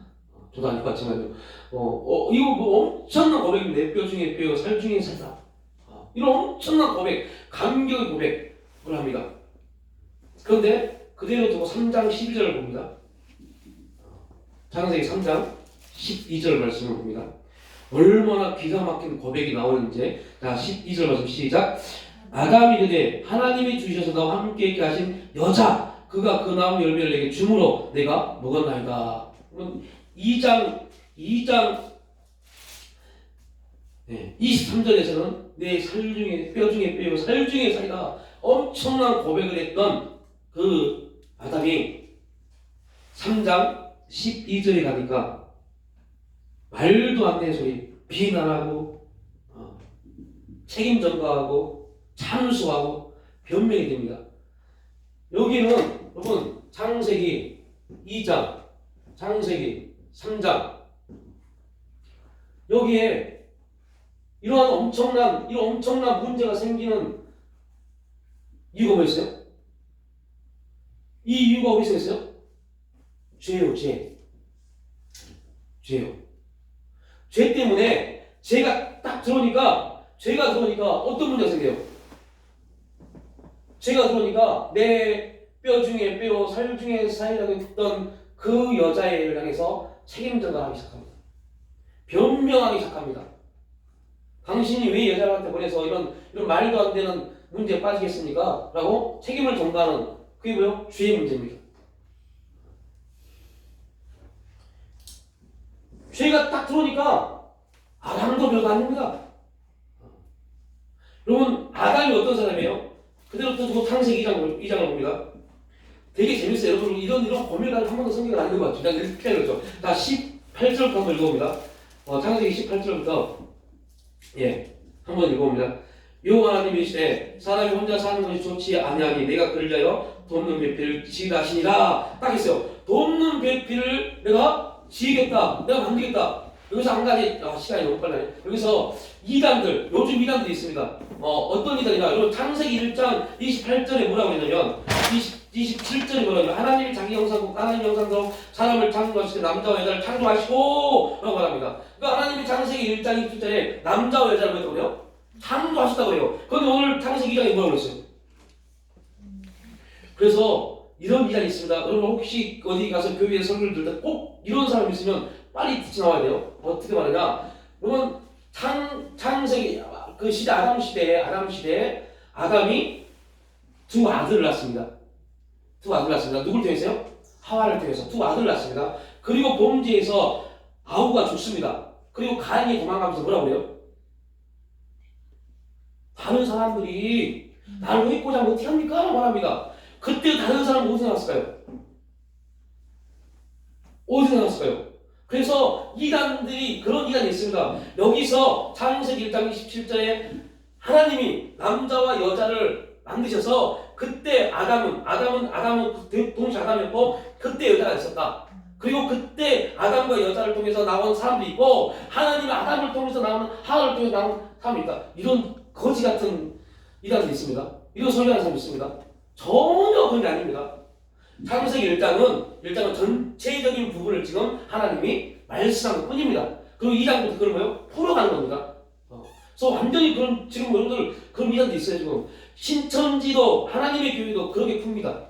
저도 안 해봤지만요. 이거 뭐 엄청난 고백인데, 뼈 중에 뼈, 살 중에 살다. 이런 엄청난 고백, 감격의 고백을 합니다. 그런데 그대로 두고 3장 12절을 봅니다. 창세기 3장 12절 말씀을 봅니다. 얼마나 기가 막힌 고백이 나오는지. 자, 12절 말씀 시작. 아담이 이르되 하나님이 주셔서 나와 함께 있게 하신 여자, 그가 그 나무 열매를 내게 주므로 내가 먹었나이다. 2장 23절에서는 내 살 중에 뼈 중에 뼈요 살 중에 살이다. 엄청난 고백을 했던 그 아담이 3장 12절에 가니까 말도 안 되는 소리, 비난하고 책임 전가하고 참수하고 변명이 됩니다. 여기는 여러분 창세기 2장, 창세기 3장 여기에 이런 엄청난 문제가 생기는 이유가 뭐였어요? 이 이유가 어디서 있어요? 죄요. 죄 때문에 죄가 들어오니까 어떤 문제가 생겨요? 죄가 들어오니까 내 뼈 중에 뼈, 살 중에 살이라고 했던 그 여자를 향해서 책임져가 하기 시작합니다. 변명하기 시작합니다. 당신이 왜 여자한테 보내서 이런 말도 안 되는 문제에 빠지겠습니까? 라고 책임을 전가하는, 그게 뭐예요? 죄의 문제입니다. 죄가 딱 들어오니까 아담도 별거 아닙니다. 여러분, 아담이 어떤 사람이에요? 그대로 또 창세기 2장을 봅니다. 되게 재밌어요. 여러분, 이런 고민을 한 번도 성경을 안 읽어봤죠. 그냥 이렇게 읽었죠. 자, 18절부터 한번 읽어봅니다. 창세기 18절부터 한번 읽어봅니다. 여호와 하나님이 이르시되 사람이 혼자 사는 것이 좋지 아니하니 내가 그를 위하여 돕는 배필을 지으라 하시니라. 딱 있어요. 돕는 배필을 내가 지으겠다. 내가 만들겠다. 여기서 한 가지, 시간이 너무 빨라요. 여기서 이단들, 요즘 이단들이 있습니다. 어떤 이단이냐. 여러분, 창세기 1장 28절에 뭐라고 했냐면, 27절에 뭐라고 하냐면, 하나님이 자기 형상과 하나님 형상대로 사람을 창조하시되 남자와 여자를 창조하시고 라고 말합니다. 그러니까 하나님이 창세기 1장 27절에 남자와 여자를 뭐 했다고요? 창조하셨다고 해요. 그런데 오늘 창세기 2장에 뭐라고 그랬어요? 그래서 이런 이단이 있습니다. 여러분 혹시 어디 가서 교회에 설교를 들을 때 꼭 이런 사람이 있으면 빨리 듣지 나와야 돼요. 어떻게 말하냐? 여러분 창세기 그 시대 아담 시대에 아담이 두 아들을 낳습니다. 누굴 통해서요? 하와를 통해서 두 아들을 낳습니다. 그리고 범죄에서 아우가 죽습니다. 그리고 가인이 도망가면서 뭐라고 그래요? 다른 사람들이 나를 해코자 하면 어떻게 합니까? 라고 말합니다. 그때 다른 사람은 어디서 나왔을까요? 그래서 이단들이, 그런 이단이 있습니다. 여기서 창세기 1장 27절에 하나님이 남자와 여자를 만드셔서 그때 아담은 동시에 아담이었고 그때 여자가 있었다. 그리고 그때 아담과 여자를 통해서 나온 사람도 있고 하나님이 아담을 통해서 나오는 하와를 통해서 나온 사람이 있다. 이런 거지 같은 이단이 있습니다. 이런 소리하는 사람이 있습니다. 전혀 그런 게 아닙니다. 창세기 1장은 전체적인 부분을 지금 하나님이 말씀한 것 뿐입니다. 그리고 2장부터 그걸 뭐예요? 풀어가는 겁니다. 그래서 완전히 지금 여러분들 그런 이단도 있어요. 지금 신천지도 하나님의 교회도 그렇게 풉니다.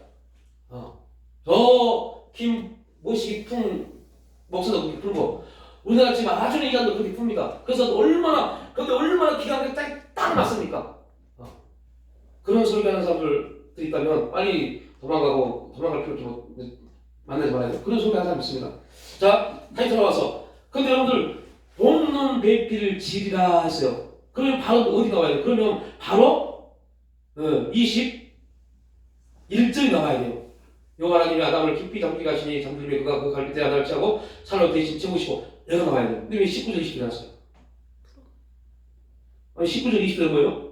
김모시풍 목사도 그렇게 풀고 우리나라 지금 아주는 이단도 그렇게 풉니다. 그래서 얼마나 기가 막히게 딱 맞습니까? 그런 소리 하는 사람들이 있다면 빨리 도망갈 필요 없고 만나지 말아야 돼요. 그런 소리 하는 사람 있습니다. 자, 다시 돌아와서 근데 여러분들 돕는 배필을 지리라 했어요. 그러면 바로 어디 나와야 돼요? 그러면 바로 21절이 나와야 돼요. 여호와 하나님이 아담을 깊이 잠기게 하시니 잠들매 그가 그 갈빗대 아담을 취하고 산으로 대신 채우시고 여기가 나와야 돼요. 근데 왜 19절 20절 나왔어요? 아니 19절 20절은 뭐예요?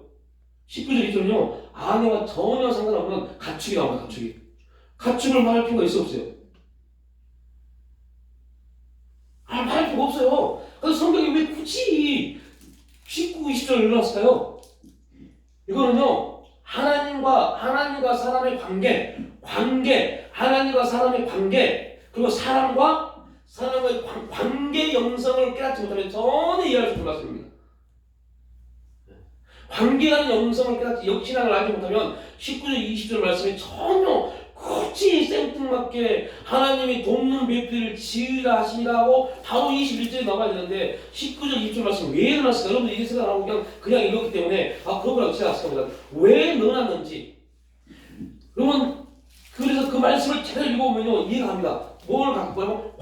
19절 2절은요 아내와 전혀 상관없는 가축이 나옵니다. 가축이. 가축을 말할 필요가 있어 없어요? 말할 필요가 없어요. 그래서 성경이 왜 굳이 19, 20절을 일어났을까요? 이거는요 하나님과 사람의 관계, 하나님과 사람의 관계, 그리고 사람과 사람의 관계 영성을 깨닫지 못하면 전혀 이해할 수 없는 말씀입니다. 관계라는 영성을 깨닫지 역신앙을 알지 못하면 19절 20절 말씀이 전혀 굳이 생뚱맞게 하나님이 돕는 배필을 지으라 하시니라 하고 바로 21절에 나와야 되는데 19절 20절 말씀 왜 넣어놨을까? 여러분들 이게 생각 안 하고 그냥 읽었기 때문에 그거라고 생각했습니다. 왜 넣어놨는지 여러분 그래서 그 말씀을 제대로 읽어보면요 이해가 갑니다. 뭘 갖고 보면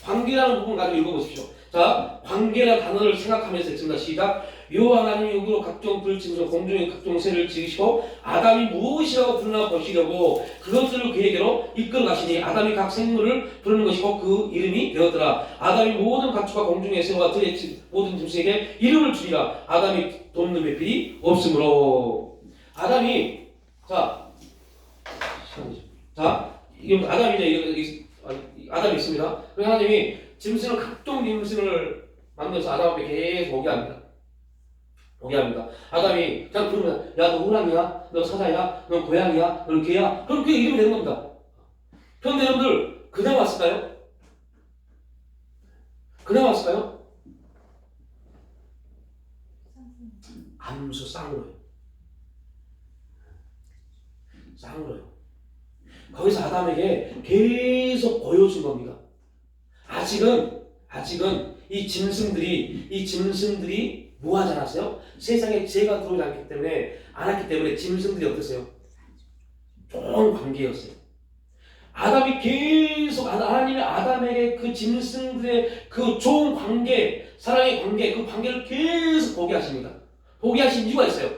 관계라는 부분을 가지고 읽어보십시오. 자, 관계라는 단어를 생각하면서 읽습니다. 시작. 여호와 하나님이 육으로 각종 불짐승 공중의 각종 새를 지으시고 아담이 무엇이라고 부르나 보시려고 그것들을 그에게로 이끌어 가시니 아담이 각 생물을 부르는 것이고 그 이름이 되었더라. 아담이 모든 가축과 공중의 새와 들의 모든 짐승에게 이름을 주리라. 아담이 돕는 배필이 없으므로. 아담이 이건 아담이 있습니다. 그래서 하나님이 짐승을 각종 짐승을 만들어서 아담 앞에 계속 오게 합니다. 아담이 그냥 부르면 야 너 호랑이야? 너 사자야? 너 고양이야? 너 개야? 그럼 그게 이름이 되는 겁니다. 그런데 여러분들 그냥 왔을까요? 암수 쌍으로요. 거기서 아담에게 계속 보여준 겁니다. 아직은 이 짐승들이 뭐 하지 않았어요? 세상에 죄가 들어오지 않았기 때문에 짐승들이 어땠어요? 좋은 관계였어요. 아담이 계속 하나님이 아담에게 그 짐승들의 그 좋은 관계, 사랑의 관계, 그 관계를 계속 보게 하십니다. 보게 하신 이유가 있어요.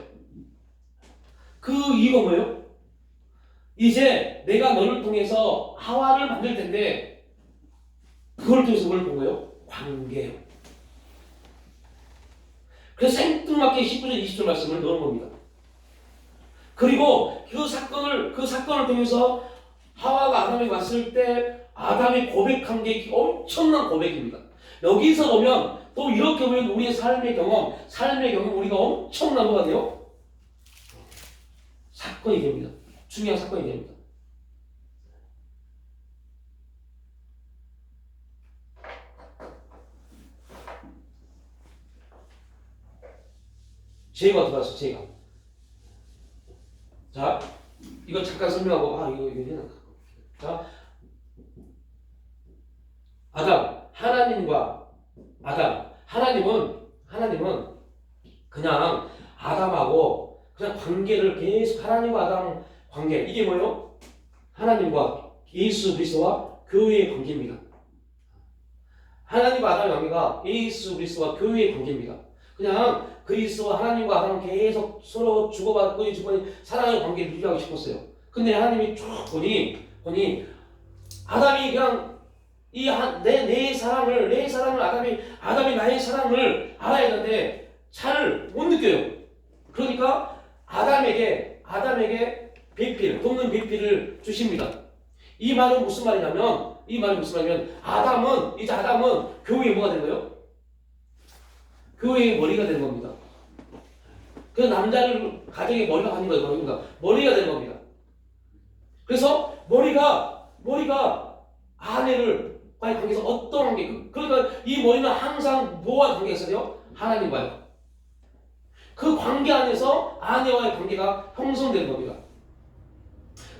그 이유가 뭐예요? 이제 내가 너를 통해서 하와를 만들 텐데 그걸 통해서 뭘 본 거예요? 관계예요. 그래서 생뚱맞게 19절 20절 말씀을 넣은 겁니다. 그리고 그 사건을 통해서 하와가 아담에게 왔을 때 아담이 고백한 게 엄청난 고백입니다. 여기서 보면 또 이렇게 보면 우리의 삶의 경험 우리가 엄청난 거가 돼요. 사건이 됩니다. 중요한 사건이 됩니다. 죄가 들어왔어, 죄가. 자, 이거 잠깐 설명하고, 이거 해야 자, 하나님은 그냥 아담하고 그냥 관계를 계속 하나님과 아담 관계, 이게 뭐예요? 하나님과 예수 그리스도와 교회의 관계입니다. 하나님과 아담의 관계가 예수 그리스도와 교회의 관계입니다. 그냥 그리스도와 하나님과 아담은 계속 서로 주고받고 사랑의 관계를 유지하고 싶었어요. 근데 하나님이 쭉 보니 아담이 그냥 내 사랑을 아담이 나의 사랑을 알아야 하는데 잘 못 느껴요. 그러니까 아담에게 돕는 배필을 주십니다. 이 말은 무슨 말이냐면 아담은 교회의 뭐가 되는 거예요? 교회의 머리가 되는 겁니다. 그 남자를 가정의 머리가 가는 거예요. 그러니까 머리가 되는 겁니다. 그래서 머리가 아내를 과연 관계에서 어떤 관계, 그러니까 이 머리는 항상 뭐와 관계가 있어요? 하나님과요. 그 관계 안에서 아내와의 관계가 형성되는 겁니다.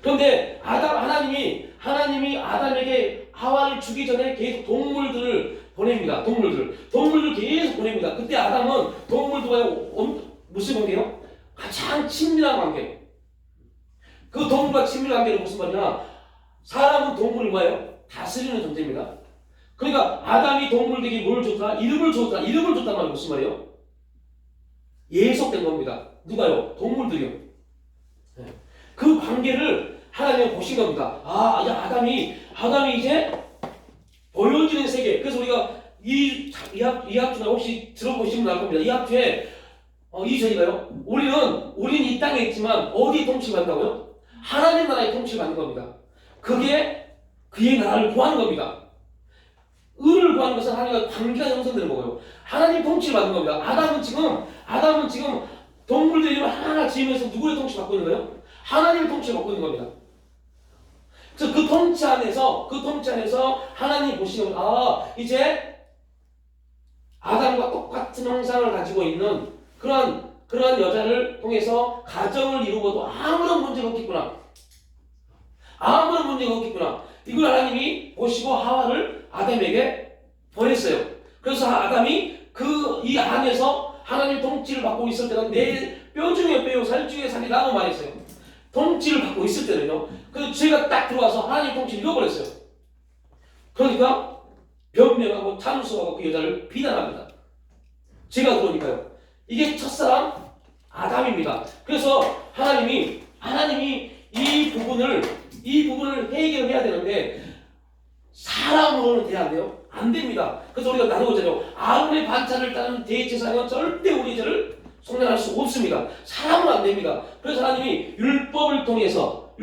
그런데 하나님이 아담에게 하와를 주기 전에 계속 동물들을 보냅니다. 동물들 계속 보냅니다. 그때 아담은 동물들과의 무슨 관계요? 가장 친밀한 관계. 그 동물과 친밀한 관계는 무슨 말이냐? 사람은 동물을 뭐예요? 다스리는 존재입니다. 그러니까 아담이 동물들에게 뭘 줬다? 이름을 줬단 말이 무슨 말이에요? 예속된 겁니다. 누가요? 동물들이요. 네. 그 관계를 하나님이 보신 겁니다. 아담이 이제 보여지는 세계. 그래서 우리가 이 학주나 혹시 들어보시면 알 겁니다. 이 학주에 2절인가요? 우리는 이 땅에 있지만 어디에 통치를 받는다고요? 하나님 나라에 통치를 받는 겁니다. 그게 그의 나라를 구하는 겁니다. 의를 구하는 것은 하나님과 관계가 형성되는 거고요. 하나님 통치를 받는 겁니다. 아담은 지금 동물들 이름을 하나하나 지으면서 누구의 통치 받고 있는 거예요? 하나님의 통치를 받고 있는 겁니다. 그래서 그 통치 안에서 하나님 보시는 이제 아담과 똑같은 형상을 가지고 있는 그러한 여자를 통해서 가정을 이루고도 아무런 문제가 없겠구나. 이걸 하나님이 보시고 하와를 아담에게 보냈어요. 그래서 아담이 이 안에서 하나님 통치를 받고 있을 때는 내 뼈 중에 뼈요 살 중에 살이라고 말했어요. 통치를 받고 있을 때는요. 그 죄가 딱 들어와서 하나님 통치를 잃어버렸어요. 그러니까 변명하고 참수하고 그 여자를 비난합니다. 죄가 들어오니까요. 이게 첫사람 아담입니다. 그래서 하나님이 이 부분을 해결해야 되는데 사람으로는 돼야 안 돼요? 안 됩니다. 그래서 우리가 나누고 있잖아요. 아론의 반차를 따르는 대제사장은 절대 우리 죄를 속량할 수 없습니다. 사람은 안 됩니다. 그래서 하나님이 율법을 통해서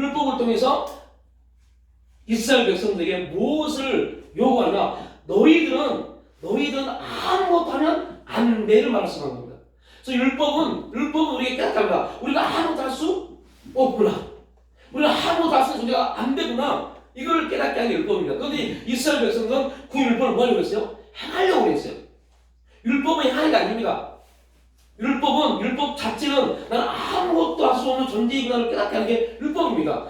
이스라엘 백성들에게 무엇을 요구하냐? 너희들은 아무것도 하면 안 돼를 말씀한 겁니다. 그래서 율법은 우리에게 깨닫답니다. 우리가 아무것도 할 수 없구나. 우리가 아무것도 할 수 없는 존재가 안 되구나. 이걸 깨닫게 하는 게 율법입니다. 그런데 이스라엘 백성들은 그 율법을 뭐 하려고 했어요? 행하려고 했어요. 율법은 행하는 게 아닙니다. 율법 자체는 나는 아무것도 할 수 없는 존재이구나를 깨닫게 하는 게 율법입니다.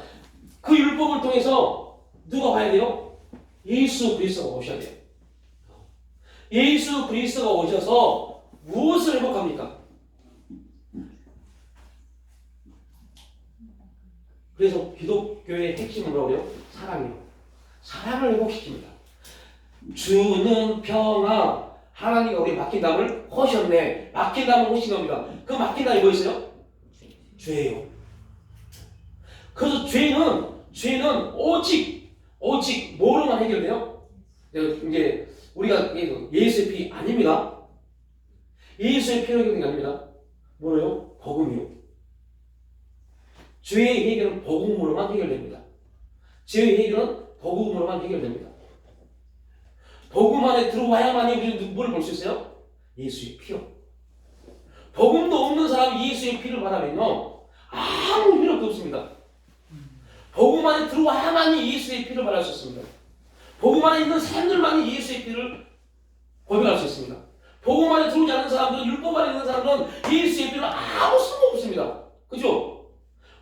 그 율법을 통해서 누가 와야 돼요? 예수 그리스도가 오셔야 돼요. 예수 그리스도가 오셔서 무엇을 회복합니까? 그래서 기독교의 핵심은 뭐라고요? 사랑이에요. 사랑을 회복시킵니다. 주는 평화. 하나님이 우리에 맡긴 담을 허셨네. 맡긴 담을 허신 겁니다. 그 맡긴 담이 뭐 있어요? 죄예요. 그래서 죄는 오직 뭐로만 해결돼요? 이제 우리가 예수의 피 아닙니다. 예수의 피로 해결된 게 아닙니다. 뭐예요? 복음이요. 죄의 해결은 복음으로만 해결됩니다. 죄의 해결은 복음으로만 해결됩니다. 복음 안에 들어와야만이 우리는 뭘 볼 수 있어요? 예수의 피요. 복음도 없는 사람이 예수의 피를 말하면요 아무 필요도 없습니다. 복음 안에 들어와야만이 예수의 피를 말할 수 있습니다. 복음 안에 있는 사람들만이 예수의 피를 고백할 수 있습니다. 복음 안에 들어오지 않는 사람들은, 율법 안에 있는 사람들은 예수의 피는 아무 쓸모 없습니다. 그죠?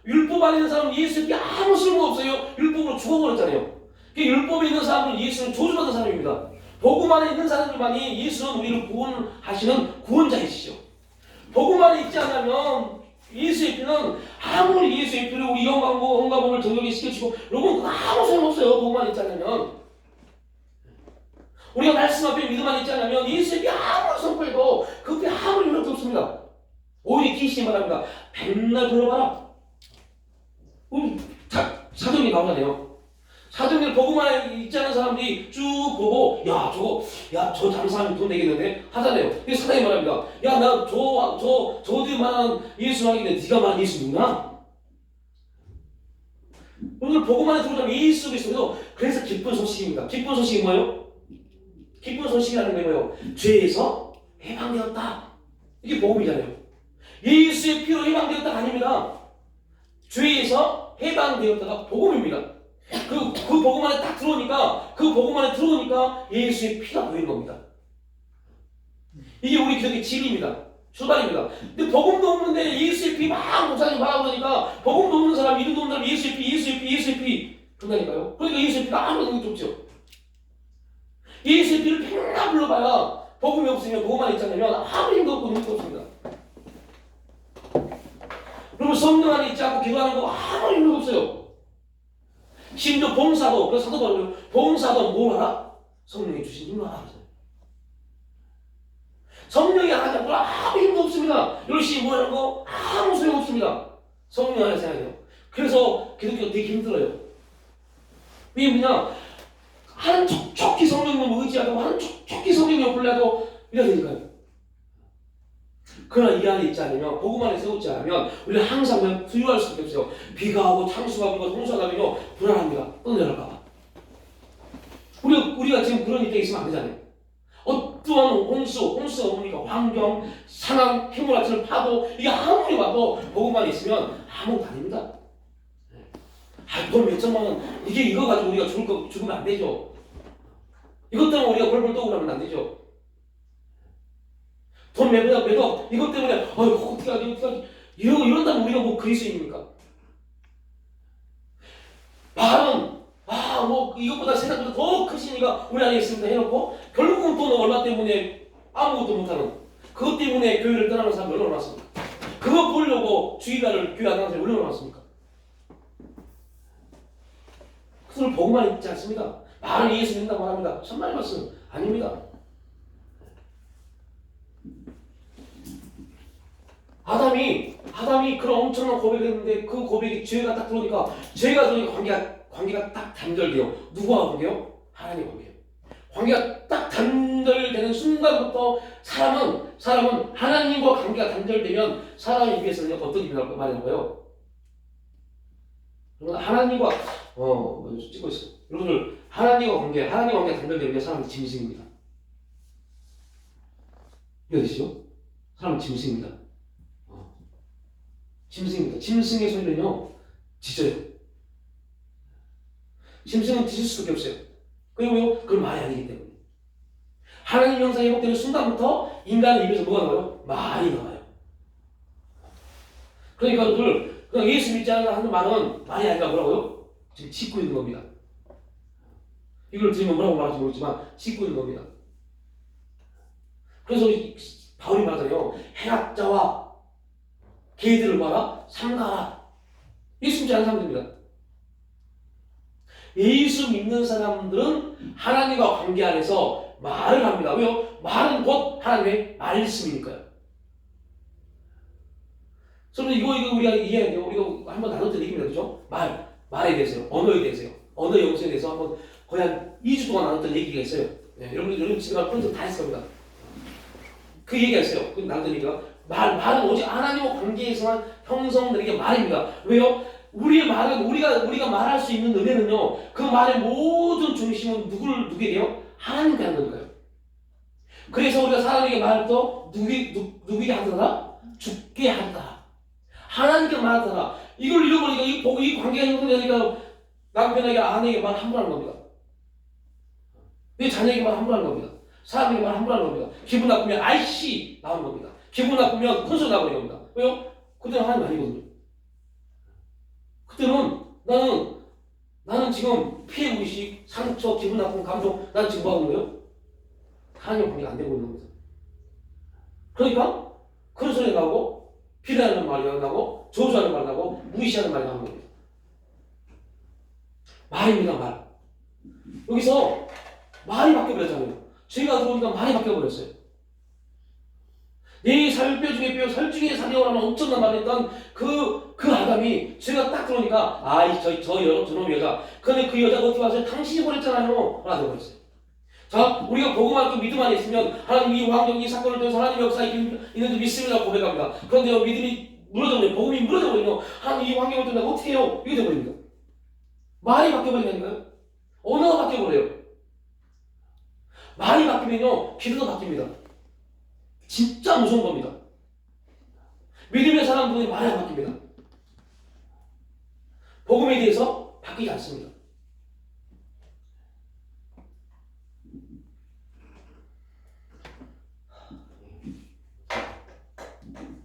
율법 안에 있는 사람은 예수의 피 아무 쓸모 없어요. 율법으로 죽어버렸잖아요. 율법에 있는 사람은 예수는 저주받은 사람입니다. 복음 안에 있는 사람들만이 예수는 우리를 구원하시는 구원자이시죠. 복음 안에 있지 않으면 예수의 피는 아무리 예수의 피를 우리 영광복을 정결히 시켜주고 여러분 아무 소용없어요. 복음 안에 있지 않으면. 우리가 말씀 앞에 믿음 안에 있지 않으면 예수의 피 아무리 선포해도 그 피 아무리 효력도 없습니다. 오히려 귀신이 말합니다. 맨날 불러봐라. 사도행전이 나오잖아요. 사도행전 복음 안에 있지 않은 사람들이 쭉 보고 저 다른 사람이 돈 내겠는데 하잖아요. 그래서 사장이 말합니다. 나 저들이 말하는 예수 하긴데 네가 말하는 예수 누구나? 오늘 복음 안에 들어오자면 예수 그리스도. 그래서 기쁜 소식입니다. 기쁜 소식이 뭐예요? 기쁜 소식이라는 게 뭐예요? 죄에서 해방되었다. 이게 복음이잖아요. 예수의 피로 해방되었다가 아닙니다. 죄에서 해방되었다가 복음입니다. 그 복음 안에 딱 들어오니까 예수의 피가 보이는 겁니다. 이게 우리 기독의 진리입니다. 출발입니다. 근데 복음도 없는데 예수의 피 막 목사님 말하고 그러니까 복음도 없는 사람, 이름도 없는 사람 예수의 피 그런다니까요. 그러니까 예수의 피가 아무런 의미도 없죠. 예수의 피를 맨날 불러봐야 복음이 없으면 복음 안에 있잖아요. 아무 힘도 없고 의미도 없습니다. 그리고 성령 안에 있지 않고 기도하는 거 아무 힘도 없어요. 심지어 봉사도, 그래서 사도 바울은 봉사도 뭘 하라? 성령이 주신 힘을 하라. 성령이 안 하지 않고 아무 힘도 없습니다. 열심히 뭐 하는 거 아무 소용 없습니다. 성령 안에 생각해요. 그래서 기독교가 되게 힘들어요. 왜냐면 하는 촉촉히 성령을 의지하고 하는 촉촉히 성령 옆을 내도 이래야 되니까요. 그러나 이 안에 있지 않으면, 복음 안에 세우지 않으면 우리는 항상 그냥 두려워할 수밖에 없어요. 비가 오고 창수가 불고 홍수가 나면요 불안합니다. 또 내려갈까 봐. 우리가 지금 그런 입장에 있으면 안 되잖아요. 어떠한 홍수가 옵니까? 환경, 상황, 휘몰아치는 파도, 이게 아무리 와도 복음만 있으면 아무것도 아닙니다. 돈 몇천만 원, 이거 가지고 우리가 죽으면 안 되죠. 이것 때문에 우리가 벌벌 떠고 그러면 안 되죠. 돈 몇억, 이것 때문에, 어떻게 하지? 이런다면 우리가 뭐 그리스도인입니까? 말은, 이것보다 세상보다 더 크시니까 우리 안에 있습니다 해놓고, 결국은 돈 얼마 때문에 아무것도 못하는, 그것 때문에 교회를 떠나는 사람이 얼마나 많습니까? 그거 보려고 주일날을 교회 안 가는 사람이 얼마나 많습니까? 그들은 복음만 있지 않습니다. 말은 예수 믿는다고 말합니다. 천만의 말씀 아닙니다. 아담이 그런 엄청난 고백을 했는데 그 고백이 죄가 딱 들어오니까 관계가 딱 단절돼요. 누구와 관계요? 하나님과 관계요. 관계가 딱 단절되는 순간부터 사람은 하나님과 관계가 단절되면 사람의 입에서는 어떤 입이 말하는 거예요? 하나님과 찍고 있어. 여러분들 하나님과 관계가 단절되면 사람은 짐승입니다. 이해되시죠? 사람은 짐승입니다. 짐승입니다. 짐승의 소리는요 짖어요. 짐승은 짖을 수밖에 없어요. 그리고요 그건 말이 아니기 때문에. 하나님 형상이 회복되는 순간부터 인간의 입에서 뭐가 나와요? 말이 나와요. 그러니까 여러분들 그냥 예수 믿지 않는 하는 말은 말이 아니라 뭐라고요? 지금 짖고 있는 겁니다. 이걸 들으면 뭐라고 말할지 모르지만 짖고 있는 겁니다. 그래서 바울이 말하잖아요. 행악자와 개들을 봐라, 삼가라. 예수 믿지 않는 사람들입니다. 예수 믿는 사람들은 하나님과 관계 안에서 말을 합니다. 왜요? 말은 곧 하나님의 말씀이니까요. 그래서 이거 우리가 이해해야 돼요. 우리가 한번 나눴던 얘기입니다. 그죠? 말에 대해서요. 언어에 대해서요. 언어 영성에 대해서 한번 거의 한 2주 동안 나눴던 얘기가 있어요. 여러분 지금 콘서트 다 했을 겁니다. 그 얘기가 있어요. 그 나눴던 얘기가. 말은 오직 하나님과 관계에서만 형성되는 게 말입니다. 왜요? 우리의 말은 우리가 말할 수 있는 은혜는요. 그 말의 모든 중심은 누구에게요? 하나님께 하는 거니까요. 그래서 우리가 사람에게 말할 때 누구에게 하더라? 죽게 한다. 하나님께 말하더라. 이걸 잃어버리니까 이 관계가 형성되니까 남편에게 아내에게 말 함부로 하는 겁니다. 내 자녀에게 말 함부로 하는 겁니다. 사람에게 말 함부로 하는 겁니다. 기분 나쁘면 아이씨 나오는 겁니다. 기분 나쁘면 큰 소리 나버리는 겁니다. 왜요? 그때는 하나님 아니거든요. 그때는 나는 지금 피해의식, 상처, 기분 나쁜 감정, 나는 지금 뭐 하는 거예요? 하나님과 관계가 안 되고 있는 겁니다. 그러니까 큰 소리 나고 비난하는 말이 나고 저주하는 말이 나고 무시하는 말이 나오는 겁니다. 말입니다. 말. 여기서 말이 바뀌어버렸잖아요. 죄가 들어오니까 말이 바뀌어버렸어요. 내 살 뼈 중에 뼈, 살 중에 살이오라는 엄청난 말을 했던 그 아담이 죄가 딱 들어오니까 저놈 여자. 그런데 그 여자가 어떻게 와서 당신이 버렸잖아요. 하나 되어버렸어요. 자, 우리가 복음할 그 믿음 안에 있으면 하나님 이 환경, 이 사건을 통해서 하나님의 역사에 있는 줄 믿습니다 고백합니다. 그런데 믿음이 무너져버리면, 복음이 무너져버리면 하나님 이 환경을 통해서 어떻게 해요? 이게 되어버립니다. 말이 바뀌어버린다니까요. 언어가 바뀌어버려요. 말이 바뀌면요 기도도 바뀝니다. 진짜 무서운 겁니다. 믿음의 사람들이 말이 안 바뀝니다. 복음에 대해서 바뀌지 않습니다.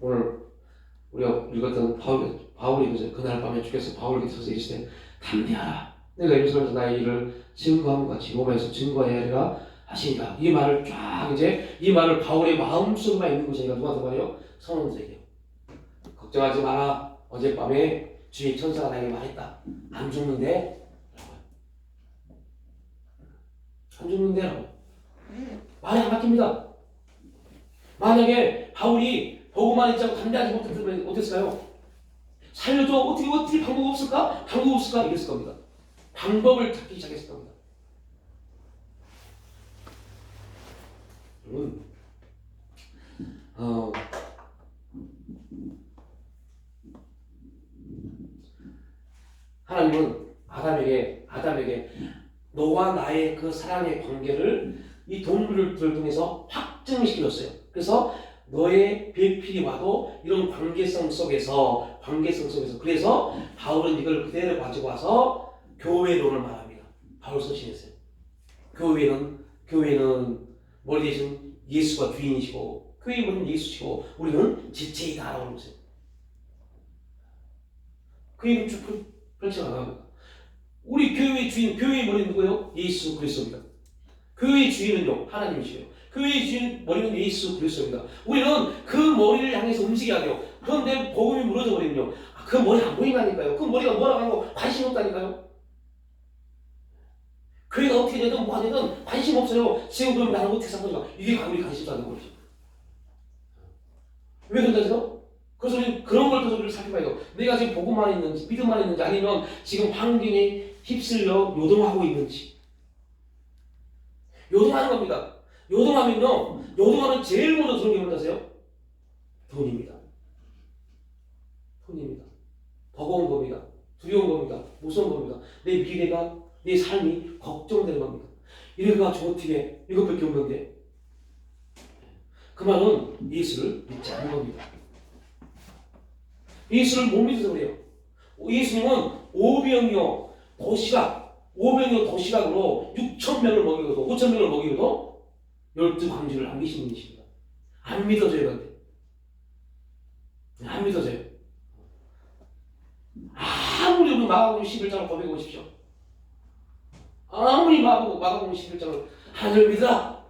오늘 우리가 읽었던 바울이 그날 밤에 주께서 바울에게 서서 이르시되 담대하라. 내가 예루살렘에서 나의 일을 증거함과 같이 로마에서 증거해야 하리라 하시니까 이 말을 쫙 이 말을 바울의 마음속에만 있는 것이 아니라 누구한테 말해요? 성도들에게요. 걱정하지 마라. 어젯밤에 주의 천사가 나에게 말했다. 안 죽는데? 안 죽는데? 라고. 말이 안 바뀝니다. 만약에 바울이 복음만 있지 않고 담대하지 못했으면 어땠을까요? 살려줘. 어떻게 방법 없을까? 방법 없을까? 이랬을 겁니다. 방법을 찾기 시작했을 겁니다. 여러분, 하나님은 아담에게 너와 나의 그 사랑의 관계를 이 동물들을 통해서 확증시켜줬어요. 그래서 너의 배필이 와도 이런 관계성 속에서 그래서 바울은 이걸 그대로 가지고 와서 교회론을 말합니다. 바울 서신했어요. 교회는 머리 대신 예수가 주인이시고 교회는 예수시고 우리는 지체이다라고 그러세요. 그 얘기를 쭉 펼쳐나갑니다. 우리 교회의 주인, 교회의 머리는 누구예요? 예수 그리스도입니다. 교회의 주인은요, 하나님이시에요. 교회의 주인 머리는 예수 그리스도입니다. 우리는 그 머리를 향해서 움직여야 돼요. 그런데 복음이 무너져 버리면요, 그 머리 안 보인다니까요. 그 머리가 뭐라고 하는 거 관심 없다니까요. 교회가 어떻게 되든 뭐가 되든 관심 없어요. 지금 그럼 나는 어떻게 산 거지? 이게 우리 관심도 안 되는 거지. 왜 그런다세요? 그래서 우리 그런 걸 더 우리를 살펴봐야 돼요. 내가 지금 복음만 있는지, 믿음만 있는지, 아니면 지금 환경에 휩쓸려 요동하고 있는지. 요동하는 겁니다. 요동하면 제일 먼저 들어오는 게 뭔지 돈입니다. 버거운 겁니다. 두려운 겁니다. 무서운 겁니다. 내 미래가, 내 삶이 걱정되는 겁니다. 이래가지고 어떻게, 이것밖에 없는데. 그 말은 예수를 믿지 않는 겁니다. 예수를 못 믿어서 그래요. 예수님은 오병이어 도시락으로 6,000명을 먹이고도 5,000명을 먹이고도 12광주를 남기신 분이십니다. 안 믿어져요. 그런데 안 믿어져요. 아무리 우리 마가복음 11장을 고백해 보십시오. 아무리 마가복음 11장을 하나님을 믿으라,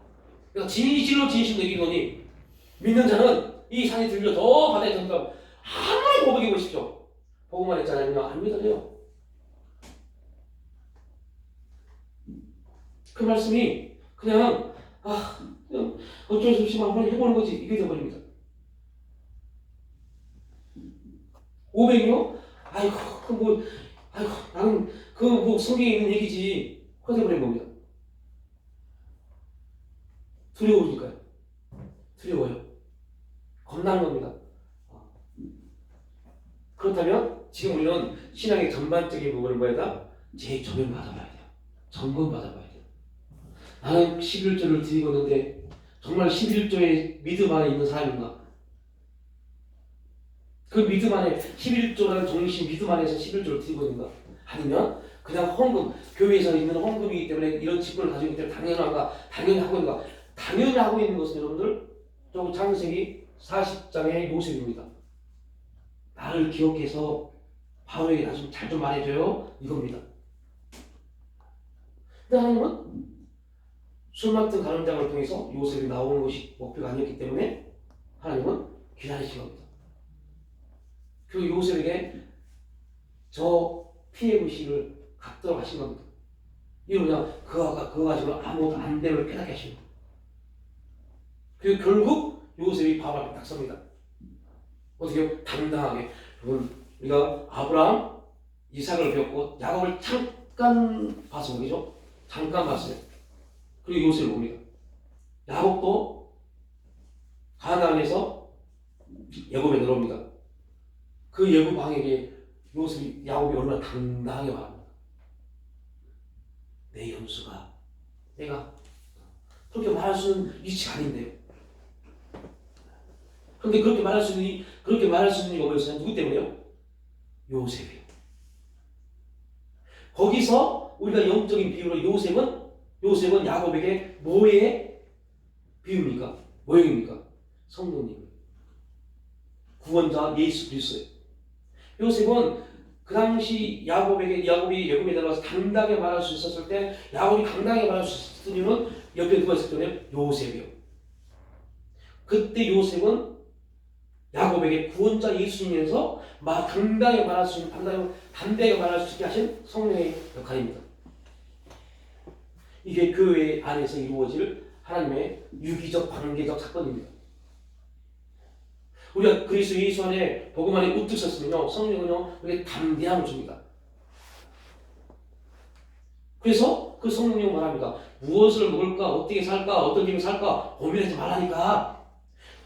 그러니까 진실로 진실로 얘기하니 믿는 자는 이 산이 들려 더 바다에 던져, 아무리 고백해 보십시오. 복음만 했잖아요. 안 믿어져요. 그 말씀이 그냥 어쩔 수 없이 한번 해보는 거지, 이게 되어버립니다. 500이요? 나는 성경에 있는 얘기지. 허대버린 겁니다. 두려우니까요. 두려워요. 겁나는 겁니다. 그렇다면 지금 우리는 신앙의 전반적인 부분을 뭐야? 재조명 받아봐야 돼요. 점검 받아봐야 돼요. 나는 11조를 드리고 있는데 정말 11조의 믿음 안에 있는 사람인가? 그 믿음 안에 11조라는 정신 믿음 안에서 11조를 드리고 있는가? 아니면 그냥 헌금, 교회에서 있는 헌금이기 때문에 이런 직분을 가지고 있기 때문에 당연히 하고 있는가? 당연히 하고 있는 것은 여러분들 또 창세기 40장의 요셉입니다. 나를 기억해서 바로에게 나 좀 잘 좀 말해줘요, 이겁니다. 근데 하나님은 술 맡은 가늠장을 통해서 요셉이 나오는 것이 목표가 아니었기 때문에 하나님은 기다리신 겁니다. 그 요셉에게 저 피해 의식을 갖도록 하신 겁니다. 이거 그냥 그거 가지고 아무것도 안 됨을 깨닫게 하신 겁니다. 그리고 결국 요셉이 바로 앞에 딱 섭니다. 어떻게요? 당당하게. 여러분, 우리가 아브라함, 이삭을 배웠고 야곱을 잠깐 봐서 그죠? 잠깐 봤어요. 그리고 요셉을 봅니다. 야곱도 가나안에서 애굽에 들어옵니다. 그 애굽 왕에게 야곱이 얼마나 당당하게 말합니다. 내 연수가 내가 그렇게 말할 수 있는 위치가 아닌데요. 그런데 그렇게 말할 수 있는 이유가 뭐였어요? 누구 때문에요? 요셉이요. 거기서 우리가 영적인 비유로 요셉은 야곱에게 뭐의 비유입니까? 모형입니까? 성령님, 구원자 예수 그리스도예요. 요셉은 그 당시 야곱이 애굽에 들어가서 당당하게 말할 수 있었을 때, 야곱이 당당하게 말할 수 있었던 이유는 옆에 누가 있었기 때문에 요셉이요. 그때 요셉은 야곱에게 구원자 예수님에서 담대하게 말할 수 있게 하신 성령의 역할입니다. 이게 교회 안에서 이루어질 하나님의 유기적 관계적 사건입니다. 우리가 그리스도 예수 안에 복음 안에 우뚝 섰으면요, 성령은요 우리에게 담대함을 줍니다. 그래서 그 성령이 말합니다. 무엇을 먹을까, 어떻게 살까, 어떤 길을 살까 고민하지 말라니까.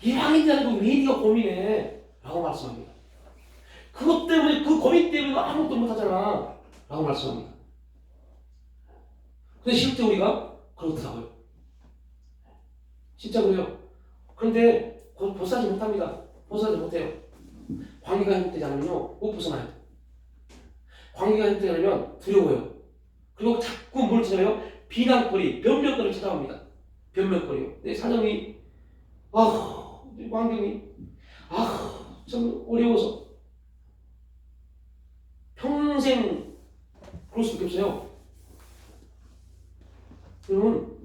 이왕인지 알고 왜 네가 고민해? 라고 말씀합니다. 그것 때문에 그 고민 때문에 아무것도 못하잖아 라고 말씀합니다. 근데 실제 우리가 그렇더라고요. 진짜 그래요. 그런데 벗어나지 못합니다. 벗어나지 못해요. 관계가 회복되지 않으면요 못 벗어나요. 관계가 회복되지 않으면 두려워요. 그리고 자꾸 뭘 찾아요? 비난거리, 변명거리를 찾아옵니다. 변명거리요. 내 사정이 내 환경이 참 어려워서 평생 그럴 수밖에 없어요. 여러분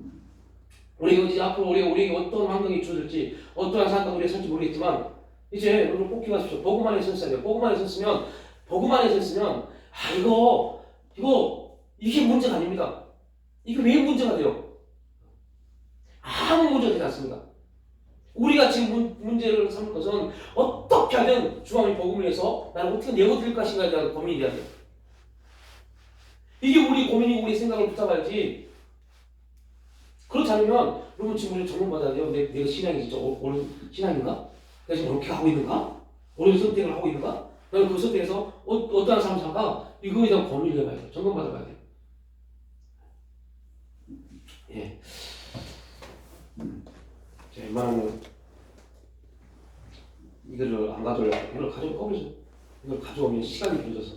우리가 이제 앞으로 우리에게 어떤 환경이 주어질지 어떠한 삶을 우리가 살지 모르겠지만 이제 여러분 꼭 기억하십시오. 복음 안에 섰어야 돼요. 복음 안에 섰으면 이게 문제가 아닙니다. 이게 왜 문제가 돼요? 아무 문제가 되지 않습니다. 우리가 지금 문제를 삼을 것은 어떻게 하든 주왕의 복음을 위해서 나를 어떻게 내어드릴 것인가에 대한 고민이 돼야 돼요. 이게 우리 고민이고 우리 생각을 붙잡아야지. 그렇지 않으면 여러분 지금 우리 점검받아야 돼요. 내가 신앙이 진짜 옳은 신앙인가? 내가 지금 이렇게 하고 있는가? 옳은 선택을 하고 있는가? 나는 그 선택에서 어떠한 삶을 살까? 이거에 대한 고민을 해봐야 돼요. 점검받아봐야 돼요. 예. 제가 웬만하면 이거를 안 가져오려고 이걸 가져올 거면서 이걸 가져오면 시간이 길어져서